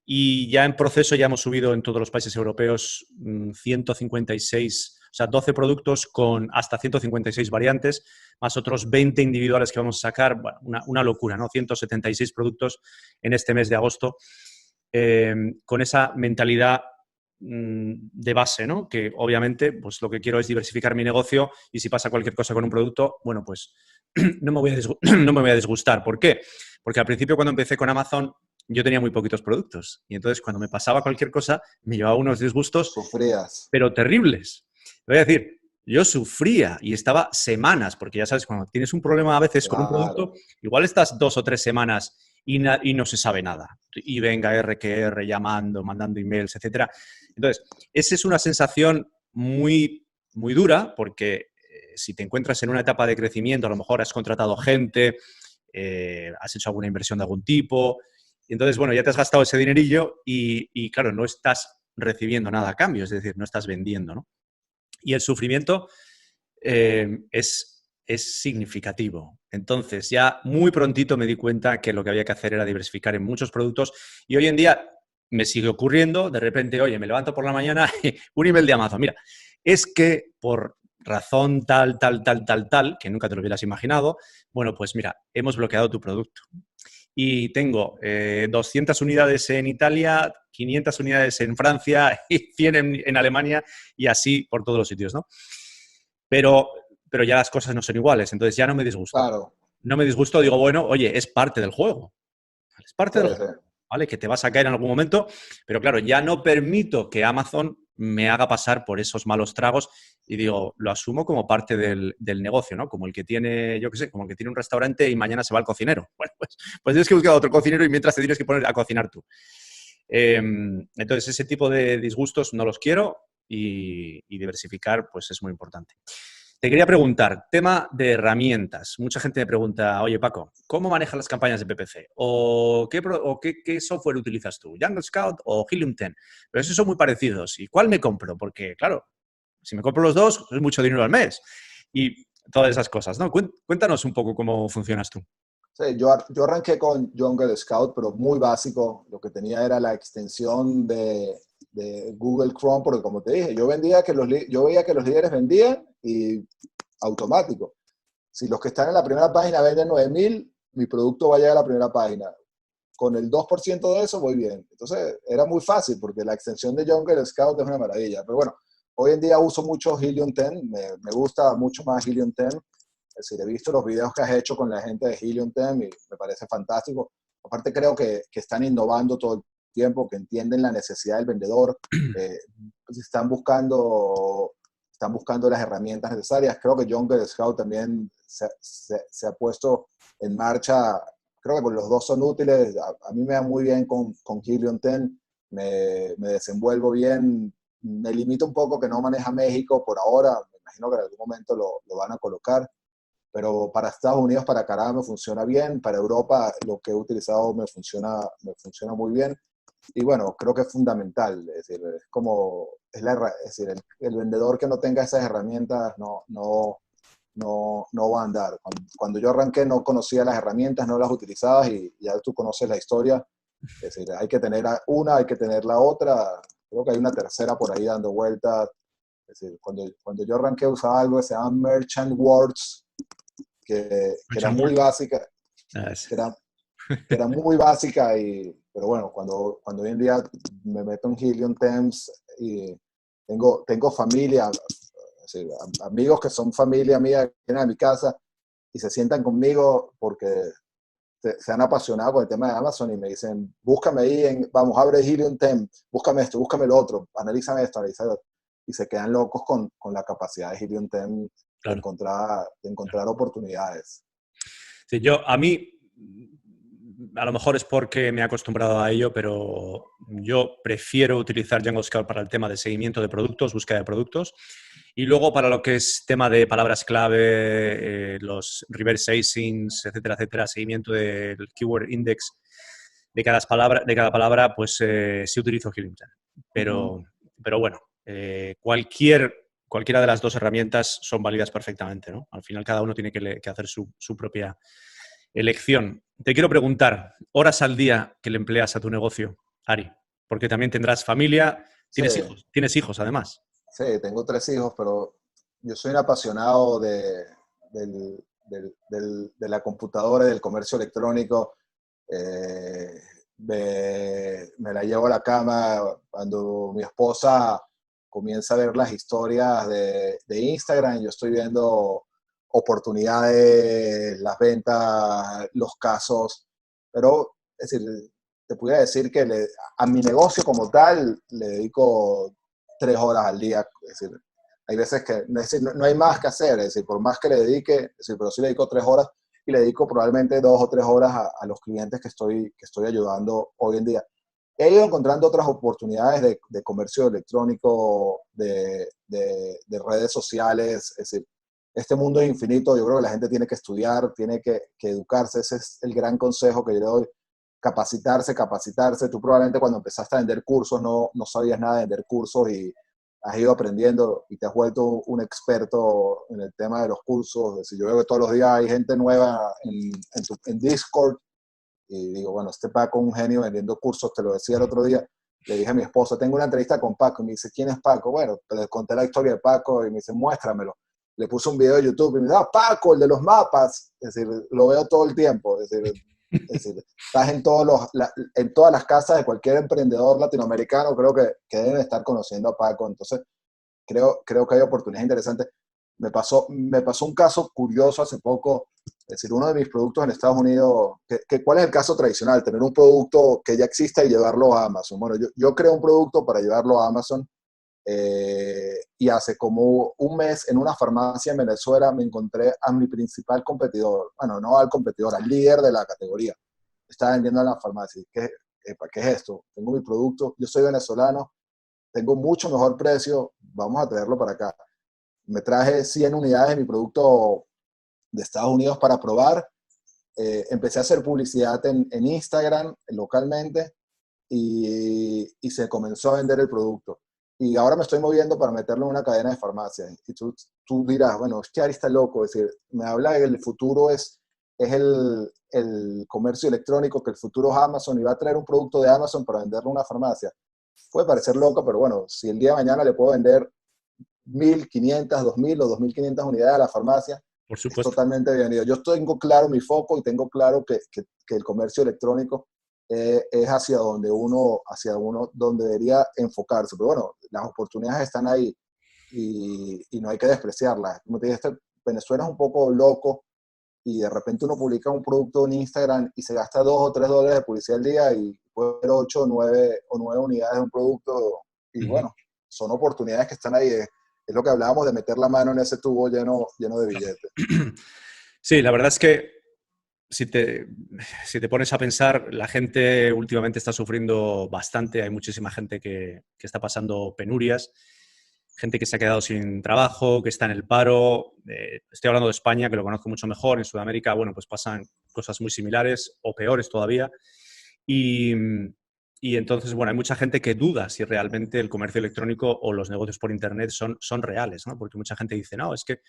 S1: y ya en proceso ya hemos subido en todos los países europeos 156, o sea, 12 productos con hasta 156 variantes, más otros 20 individuales que vamos a sacar. Bueno, una locura, ¿no? 176 productos en este mes de agosto, con esa mentalidad de base, ¿no? Que obviamente pues lo que quiero es diversificar mi negocio y si pasa cualquier cosa con un producto, bueno, pues no me voy a disgustar. ¿Por qué? Porque al principio cuando empecé con Amazon yo tenía muy poquitos productos y entonces cuando me pasaba cualquier cosa me llevaba unos disgustos,
S2: Sufrías.
S1: pero terribles. Te voy a decir, yo sufría y estaba semanas, porque ya sabes, cuando tienes un problema a veces con un producto,
S2: Claro.
S1: igual estás 2 o 3 semanas y no se sabe nada. Y venga R que R, llamando, mandando emails, etcétera. Entonces, esa es una sensación muy, muy dura porque si te encuentras en una etapa de crecimiento, a lo mejor has contratado gente, has hecho alguna inversión de algún tipo, y entonces, bueno, ya te has gastado ese dinerillo y claro, no estás recibiendo nada a cambio, es decir, no estás vendiendo, ¿no? Y el sufrimiento es significativo. Entonces, ya muy prontito me di cuenta que lo que había que hacer era diversificar en muchos productos y hoy en día me sigue ocurriendo, de repente, oye, me levanto por la mañana, un email de Amazon, mira, es que por razón tal, tal, tal, tal, tal, que nunca te lo hubieras imaginado, bueno, pues mira, hemos bloqueado tu producto. Y tengo 200 unidades en Italia, 500 unidades en Francia y 100 en Alemania y así por todos los sitios, ¿no? Pero, pero ya las cosas no son iguales, entonces ya no me disgustó.
S2: Claro.
S1: No me disgustó, digo, bueno, oye, es parte del juego. Es parte
S2: Sí,
S1: del
S2: sí.
S1: juego, ¿vale? Que te vas a caer en algún momento, pero claro, ya no permito que Amazon me haga pasar por esos malos tragos y digo, lo asumo como parte del negocio, ¿no? Como el que tiene, yo qué sé, como el que tiene un restaurante y mañana se va al cocinero. Bueno, pues tienes que buscar a otro cocinero y mientras te tienes que poner a cocinar tú. Entonces, ese tipo de disgustos no los quiero y diversificar, pues es muy importante. Te quería preguntar, tema de herramientas. Mucha gente me pregunta, oye Paco, ¿cómo manejas las campañas de PPC? ¿Qué software utilizas tú? ¿Jungle Scout o Helium 10? Pero esos son muy parecidos. ¿Y cuál me compro? Porque, claro, si me compro los dos, es mucho dinero al mes. Y todas esas cosas, ¿no? Cuéntanos un poco cómo funcionas tú.
S2: Sí, yo arranqué con Jungle Scout, pero muy básico. Lo que tenía era la extensión de Google Chrome, porque como te dije, yo veía que los líderes vendían y automático. Si los que están en la primera página venden 9.000, mi producto va a llegar a la primera página. Con el 2% de eso voy bien. Entonces era muy fácil porque la extensión de Jungle Scout es una maravilla. Pero bueno, hoy en día uso mucho Helium 10, me gusta mucho más Helium 10. Es decir, he visto los videos que has hecho con la gente de Helium 10 y me parece fantástico. Aparte creo que están innovando todo el tiempo, que entienden la necesidad del vendedor, eh, están buscando las herramientas necesarias. Creo que Jungle Scout también se ha puesto en marcha. Creo que los dos son útiles. A mí me va muy bien con Helium 10. Me desenvuelvo bien. Me limito un poco que no maneja México por ahora. Me imagino que en algún momento lo van a colocar. Pero para Estados Unidos, para Canadá me funciona bien. Para Europa lo que he utilizado me funciona muy bien. Y bueno, creo que es fundamental. Es decir, es decir, el vendedor que no tenga esas herramientas no va a andar. Cuando yo arranqué no conocía las herramientas, no las utilizaba y ya tú conoces la historia. Es decir, hay que tener una, hay que tener la otra. Creo que hay una tercera por ahí dando vueltas. Es decir, cuando yo arranqué usaba algo que se llama Merchant Words, que era
S1: Merchant
S2: muy
S1: Word.
S2: básica,
S1: Ah, sí.
S2: que era, que era muy básica, pero bueno, cuando hoy en día me meto en Helium Temps y tengo familia, decir, amigos que son familia mía, que vienen a mi casa y se sientan conmigo porque se han apasionado con el tema de Amazon y me dicen, búscame ahí, vamos, abre Helium 10, búscame esto, búscame lo otro, analízame esto, analízame esto. Y se quedan locos con la capacidad de Helium 10
S1: Claro.
S2: de encontrar oportunidades.
S1: Sí, a mí, a lo mejor es porque me he acostumbrado a ello, pero yo prefiero utilizar Django Scout para el tema de seguimiento de productos, búsqueda de productos, y luego para lo que es tema de palabras clave, los reverse asins, etcétera, etcétera, seguimiento del keyword index de cada palabra, pues sí utilizo Helium 10.
S2: Uh-huh.
S1: Pero bueno, cualquiera de las dos herramientas son válidas perfectamente, ¿no? Al final cada uno tiene que hacer su propia elección. Te quiero preguntar, horas al día que le empleas a tu negocio, Ari, porque también tendrás familia,
S2: Sí,
S1: tienes hijos además.
S2: sí, tengo 3 hijos, pero yo soy un apasionado de la computadora y del comercio electrónico. Eh, me la llevo a la cama cuando mi esposa comienza a ver las historias de Instagram. Yo estoy viendo oportunidades, las ventas, los casos, pero es decir, te pudiera decir que a mi negocio como tal le dedico 3 horas al día. Es decir, hay veces que es decir, no hay más que hacer, es decir, por más que le dedique, es decir, pero sí le dedico 3 horas y le dedico probablemente 2 o 3 horas a los clientes que estoy ayudando hoy en día. He ido encontrando otras oportunidades de comercio electrónico, de redes sociales, es decir, este mundo es infinito, yo creo que la gente tiene que estudiar, tiene que educarse, ese es el gran consejo que yo le doy, capacitarse, capacitarse. Tú probablemente cuando empezaste a vender cursos no sabías nada de vender cursos y has ido aprendiendo y te has vuelto un experto en el tema de los cursos. Es decir, yo veo que todos los días hay gente nueva en Discord y digo, bueno, este Paco es un genio vendiendo cursos, te lo decía el otro día. Le dije a mi esposa, tengo una entrevista con Paco, y me dice, ¿quién es Paco? Bueno, le conté la historia de Paco y me dice, muéstramelo. Le puse un video de YouTube y me dice, ah, Paco, el de los mapas. Es decir, lo veo todo el tiempo. Es decir, estás en todas las casas de cualquier emprendedor latinoamericano, creo que deben estar conociendo a Paco. Entonces, creo que hay oportunidades interesantes. Me pasó un caso curioso hace poco. Es decir, uno de mis productos en Estados Unidos, ¿cuál es el caso tradicional? Tener un producto que ya exista y llevarlo a Amazon. Bueno, yo creo un producto para llevarlo a Amazon y hace como un mes en una farmacia en Venezuela me encontré a mi principal competidor, bueno, no al competidor, al líder de la categoría. Estaba vendiendo en la farmacia. ¿Qué es esto? Tengo mi producto, yo soy venezolano, tengo mucho mejor precio, vamos a traerlo para acá. Me traje 100 unidades de mi producto de Estados Unidos para probar. Empecé a hacer publicidad en Instagram localmente y se comenzó a vender el producto. Y ahora me estoy moviendo para meterlo en una cadena de farmacias. Y tú dirás, bueno, este Ari está loco. Es decir, me habla de que el futuro es el comercio electrónico, que el futuro es Amazon y va a traer un producto de Amazon para venderlo en una farmacia. Puede parecer loco, pero bueno, si el día de mañana le puedo vender 1.500, 2.000 o 2.500 unidades a la farmacia,
S1: Por
S2: es
S1: supuesto.
S2: totalmente bienvenido. Yo tengo claro mi foco y tengo claro que el comercio electrónico es hacia uno donde debería enfocarse. Pero bueno, las oportunidades están ahí y no hay que despreciarlas. Como te dije, Venezuela es un poco loco y de repente uno publica un producto en Instagram y se gasta $2 o $3 de publicidad al día y puede ver 8 o 9 unidades de un producto y
S1: Ujú.
S2: bueno, son oportunidades que están ahí. Es lo que hablábamos de meter la mano en ese tubo lleno de billetes.
S1: Sí, la verdad es que si te, si te pones a pensar, la gente últimamente está sufriendo bastante, hay muchísima gente que está pasando penurias, gente que se ha quedado sin trabajo, que está en el paro. Estoy hablando de España, que lo conozco mucho mejor. En Sudamérica, bueno, pues pasan cosas muy similares o peores todavía. Y, y entonces, bueno, hay mucha gente que duda si realmente el comercio electrónico o los negocios por Internet son reales, ¿no? Porque mucha gente dice, no, es que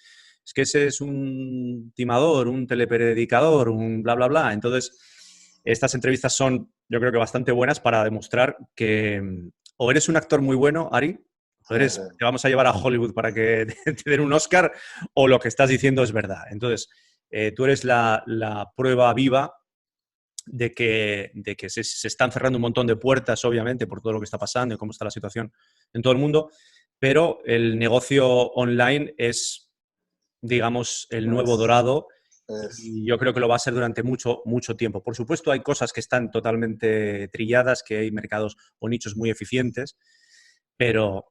S1: ese es un timador, un telepredicador, un bla, bla, bla. Entonces, estas entrevistas son, yo creo que bastante buenas para demostrar que o eres un actor muy bueno, Ari, o
S2: Sí,
S1: eres,
S2: sí.
S1: te vamos a llevar a Hollywood para que te den un Oscar, o lo que estás diciendo es verdad. Entonces, tú eres la prueba viva de que se están cerrando un montón de puertas, obviamente, por todo lo que está pasando y cómo está la situación en todo el mundo, pero el negocio online es, digamos, el nuevo
S2: Es,
S1: dorado
S2: es,
S1: y yo creo que lo va a ser durante mucho, mucho tiempo. Por supuesto, hay cosas que están totalmente trilladas, que hay mercados o nichos muy eficientes, pero,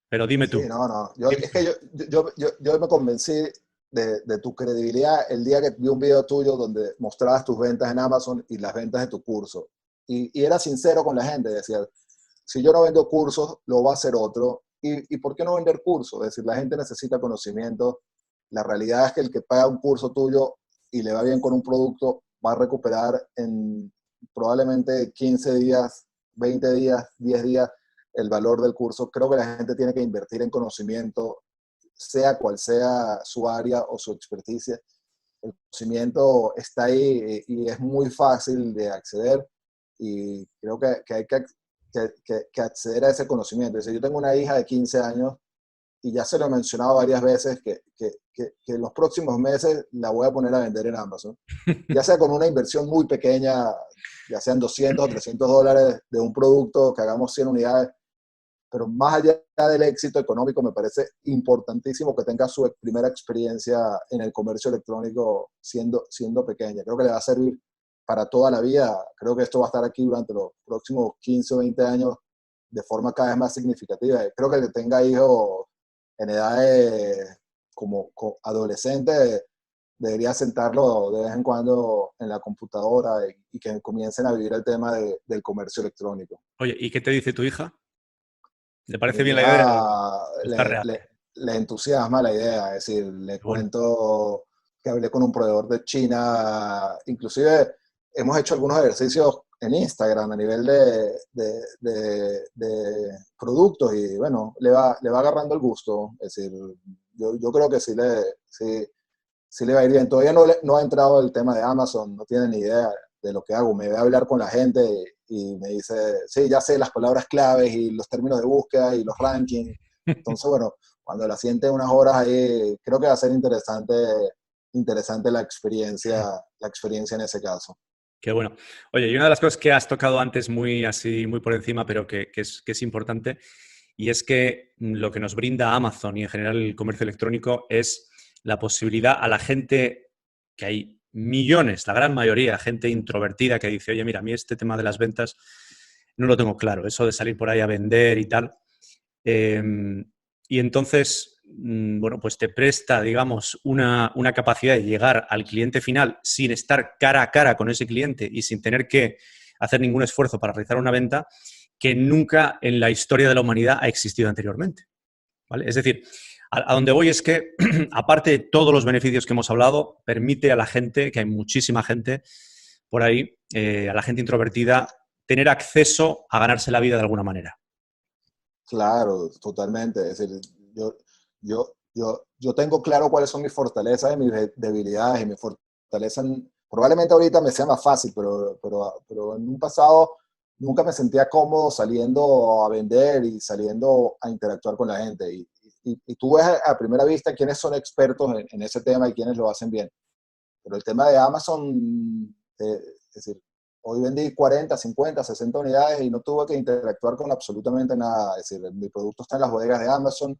S1: pero dime
S2: sí,
S1: tú.
S2: no, no.
S1: Dime
S2: Es
S1: tú.
S2: que yo me convencí de tu credibilidad el día que vi un video tuyo donde mostrabas tus ventas en Amazon y las ventas de tu curso. Y era sincero con la gente, decía, si yo no vendo cursos, lo va a hacer otro. ¿Y por qué no vender cursos? Es decir, la gente necesita conocimiento. La realidad es que el que paga un curso tuyo y le va bien con un producto, va a recuperar en probablemente 15 días, 20 días, 10 días el valor del curso. Creo que la gente tiene que invertir en conocimiento, sea cual sea su área o su experticia. el conocimiento está ahí y es muy fácil de acceder y creo que hay que acceder a ese conocimiento. Es decir, yo tengo una hija de 15 años y ya se lo he mencionado varias veces que en los próximos meses la voy a poner a vender en Amazon, ya sea con una inversión muy pequeña, ya sean 200 o $300 de un producto que hagamos 100 unidades, pero más allá del éxito económico, me parece importantísimo que tenga su primera experiencia en el comercio electrónico siendo pequeña. Creo que le va a servir para toda la vida. Creo que esto va a estar aquí durante los próximos 15 o 20 años de forma cada vez más significativa. Creo que el que tenga hijos en edades como adolescente debería sentarlo de vez en cuando en la computadora y que comiencen a vivir el tema del comercio electrónico.
S1: Oye, ¿y qué te dice tu hija? ¿Le
S2: A
S1: parece
S2: mi
S1: bien la idea
S2: hija
S1: o está reacia?
S2: le entusiasma la idea, es decir, le
S1: Bueno,
S2: cuento que hablé con un proveedor de China, inclusive hemos hecho algunos ejercicios en Instagram a nivel de productos y bueno, le va agarrando el gusto, es decir, yo creo que sí le va a ir bien. Todavía no ha entrado el tema de Amazon, no tiene ni idea de lo que hago. Me ve a hablar con la gente y me dice, sí, ya sé las palabras claves y los términos de búsqueda y los rankings. Entonces, bueno, cuando la siente unas horas ahí, creo que va a ser interesante la experiencia en ese caso.
S1: qué bueno. Oye, y una de las cosas que has tocado antes muy así, muy por encima, pero que es importante, y es que lo que nos brinda Amazon y en general el comercio electrónico es la posibilidad a la gente, que hay millones, la gran mayoría, gente introvertida que dice, oye, mira, a mí este tema de las ventas no lo tengo claro, eso de salir por ahí a vender y tal. Eh, y entonces, bueno, pues te presta, digamos, una capacidad de llegar al cliente final sin estar cara a cara con ese cliente y sin tener que hacer ningún esfuerzo para realizar una venta que nunca en la historia de la humanidad ha existido anteriormente. ¿Vale? Es decir, a donde voy es que, aparte de todos los beneficios que hemos hablado, permite a la gente, que hay muchísima gente por ahí, a la gente introvertida, tener acceso a ganarse la vida de alguna manera.
S2: Claro, totalmente. Es decir, yo tengo claro cuáles son mis fortalezas y mis debilidades. Y mis fortalezas probablemente ahorita me sea más fácil, pero en un pasado nunca me sentía cómodo saliendo a vender y saliendo a interactuar con la gente. Y tú ves a primera vista quiénes son expertos en ese tema y quiénes lo hacen bien. Pero el tema de Amazon, es decir, hoy vendí 40, 50, 60 unidades y no tuve que interactuar con absolutamente nada. Es decir, mi producto está en las bodegas de Amazon.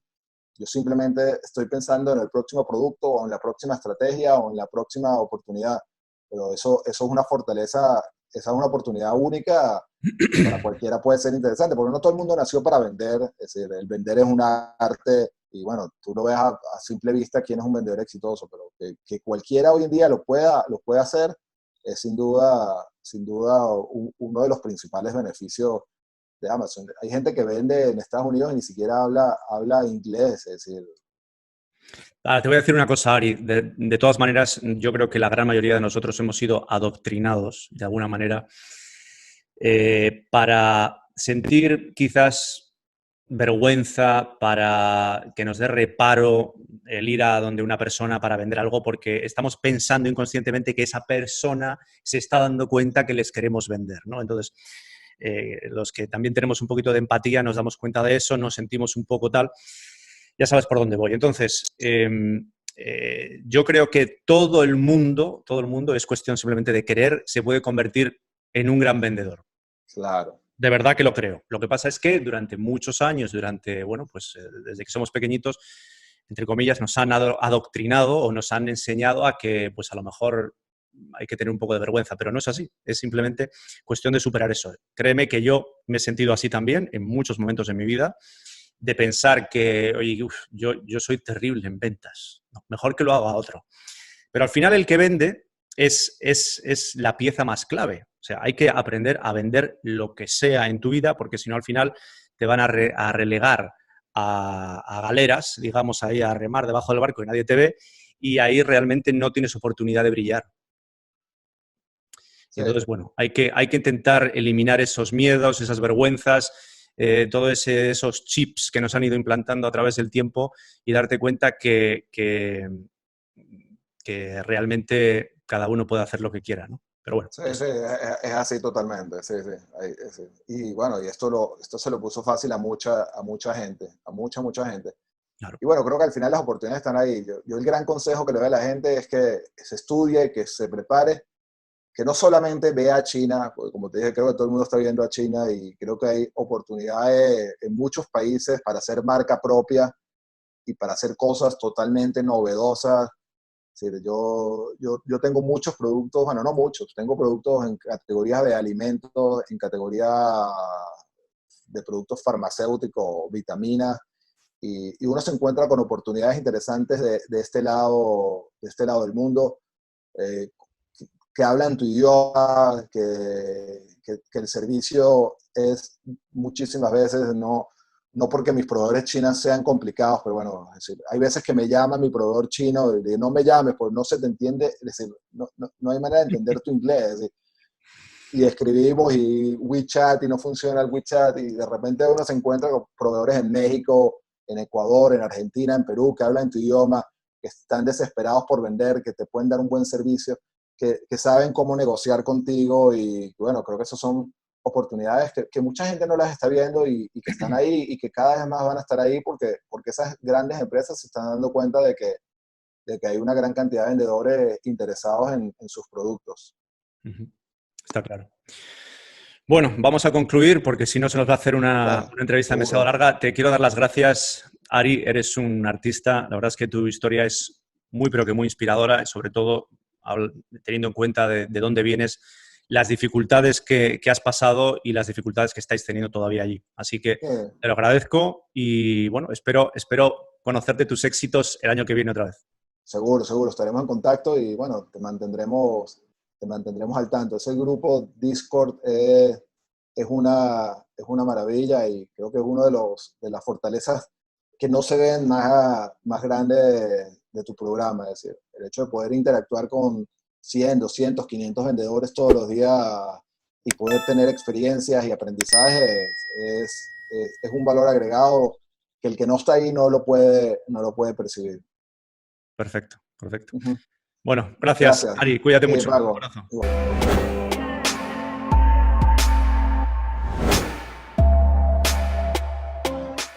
S2: Yo simplemente estoy pensando en el próximo producto o en la próxima estrategia o en la próxima oportunidad. Pero eso es una fortaleza, esa es una oportunidad única que para cualquiera puede ser interesante, porque no todo el mundo nació para vender. Es decir, el vender es un arte y bueno, tú lo ves a simple vista quién es un vendedor exitoso, pero que cualquiera hoy en día lo pueda hacer es sin duda uno de los principales beneficios de Amazon. Hay gente que vende en Estados Unidos y ni siquiera habla inglés, es decir.
S1: Ahora, te voy a decir una cosa, Ari. De todas maneras, yo creo que la gran mayoría de nosotros hemos sido adoctrinados, de alguna manera, para sentir quizás vergüenza, para que nos dé reparo el ir a donde una persona para vender algo, porque estamos pensando inconscientemente que esa persona se está dando cuenta que les queremos vender, ¿no? Entonces, los que también tenemos un poquito de empatía nos damos cuenta de eso, nos sentimos un poco tal. Ya sabes por dónde voy. Entonces, yo creo que todo el mundo es cuestión simplemente de querer, se puede convertir en un gran vendedor.
S2: Claro.
S1: De verdad que lo creo. Lo que pasa es que durante muchos años, bueno, pues desde que somos pequeñitos, entre comillas, nos han adoctrinado o nos han enseñado a que, pues a lo mejor hay que tener un poco de vergüenza, pero no es así. Es simplemente cuestión de superar eso. Créeme que yo me he sentido así también en muchos momentos de mi vida, de pensar que, oye, yo soy terrible en ventas. No, mejor que lo haga otro. Pero al final el que vende es la pieza más clave. O sea, hay que aprender a vender lo que sea en tu vida, porque si no al final te van a relegar a galeras, digamos, ahí a remar debajo del barco y nadie te ve, y ahí realmente no tienes oportunidad de brillar.
S2: Sí,
S1: Entonces, bueno, hay que intentar eliminar esos miedos, esas vergüenzas, todos esos chips que nos han ido implantando a través del tiempo y darte cuenta que que realmente cada uno puede hacer lo que quiera, ¿no? Pero bueno.
S2: Sí, sí, es así totalmente, sí, sí, sí. Y bueno, y esto se lo puso fácil a mucha gente, a mucha gente.
S1: Claro.
S2: Y bueno, creo que al final las oportunidades están ahí. Yo el gran consejo que le doy a la gente es que se estudie, que se prepare, que no solamente vea a China, porque como te dije, creo que todo el mundo está viendo a China y creo que hay oportunidades en muchos países para hacer marca propia y para hacer cosas totalmente novedosas. Es decir, yo tengo muchos productos, bueno, no muchos, tengo productos en categorías de alimentos, en categoría de productos farmacéuticos, vitaminas, y uno se encuentra con oportunidades interesantes de este lado del mundo, eh, que hablan tu idioma, que el servicio es muchísimas veces no porque mis proveedores chinos sean complicados, pero bueno, es decir, hay veces que me llama mi proveedor chino y digo, no me llames, pues no se te entiende, es decir, no hay manera de entender tu inglés, es decir, y escribimos y WeChat y no funciona el WeChat y de repente uno se encuentra con proveedores en México, en Ecuador, en Argentina, en Perú, que hablan tu idioma, que están desesperados por vender, que te pueden dar un buen servicio, que saben cómo negociar contigo y bueno, creo que esas son oportunidades que mucha gente no las está viendo y que están ahí y que cada vez más van a estar ahí porque esas grandes empresas se están dando cuenta de que hay una gran cantidad de vendedores interesados en sus productos.
S1: Está claro. Bueno, vamos a concluir porque si no se nos va a hacer una
S2: Claro,
S1: entrevista demasiado
S2: seguro.
S1: larga. Te quiero dar las gracias, Ari. Eres un artista. La verdad es que tu historia es muy, pero que muy inspiradora, y sobre todo teniendo en cuenta de dónde vienes, las dificultades que has pasado y las dificultades que estáis teniendo todavía allí. Así que
S2: Sí.
S1: te lo agradezco y bueno, espero conocerte tus éxitos el año que viene otra vez.
S2: Seguro, seguro, estaremos en contacto y bueno, te mantendremos al tanto. Ese grupo Discord es una maravilla y creo que es uno de las fortalezas que no se ven más grande de tu programa. Es decir, el hecho de poder interactuar con 100, 200, 500 vendedores todos los días y poder tener experiencias y aprendizajes es un valor agregado que el que no está ahí no lo puede percibir.
S1: Perfecto, perfecto.
S2: Ujú.
S1: Bueno, gracias,
S2: Gracias.
S1: Ari. Cuídate mucho. Un
S2: Paco.
S1: abrazo.
S2: Igual.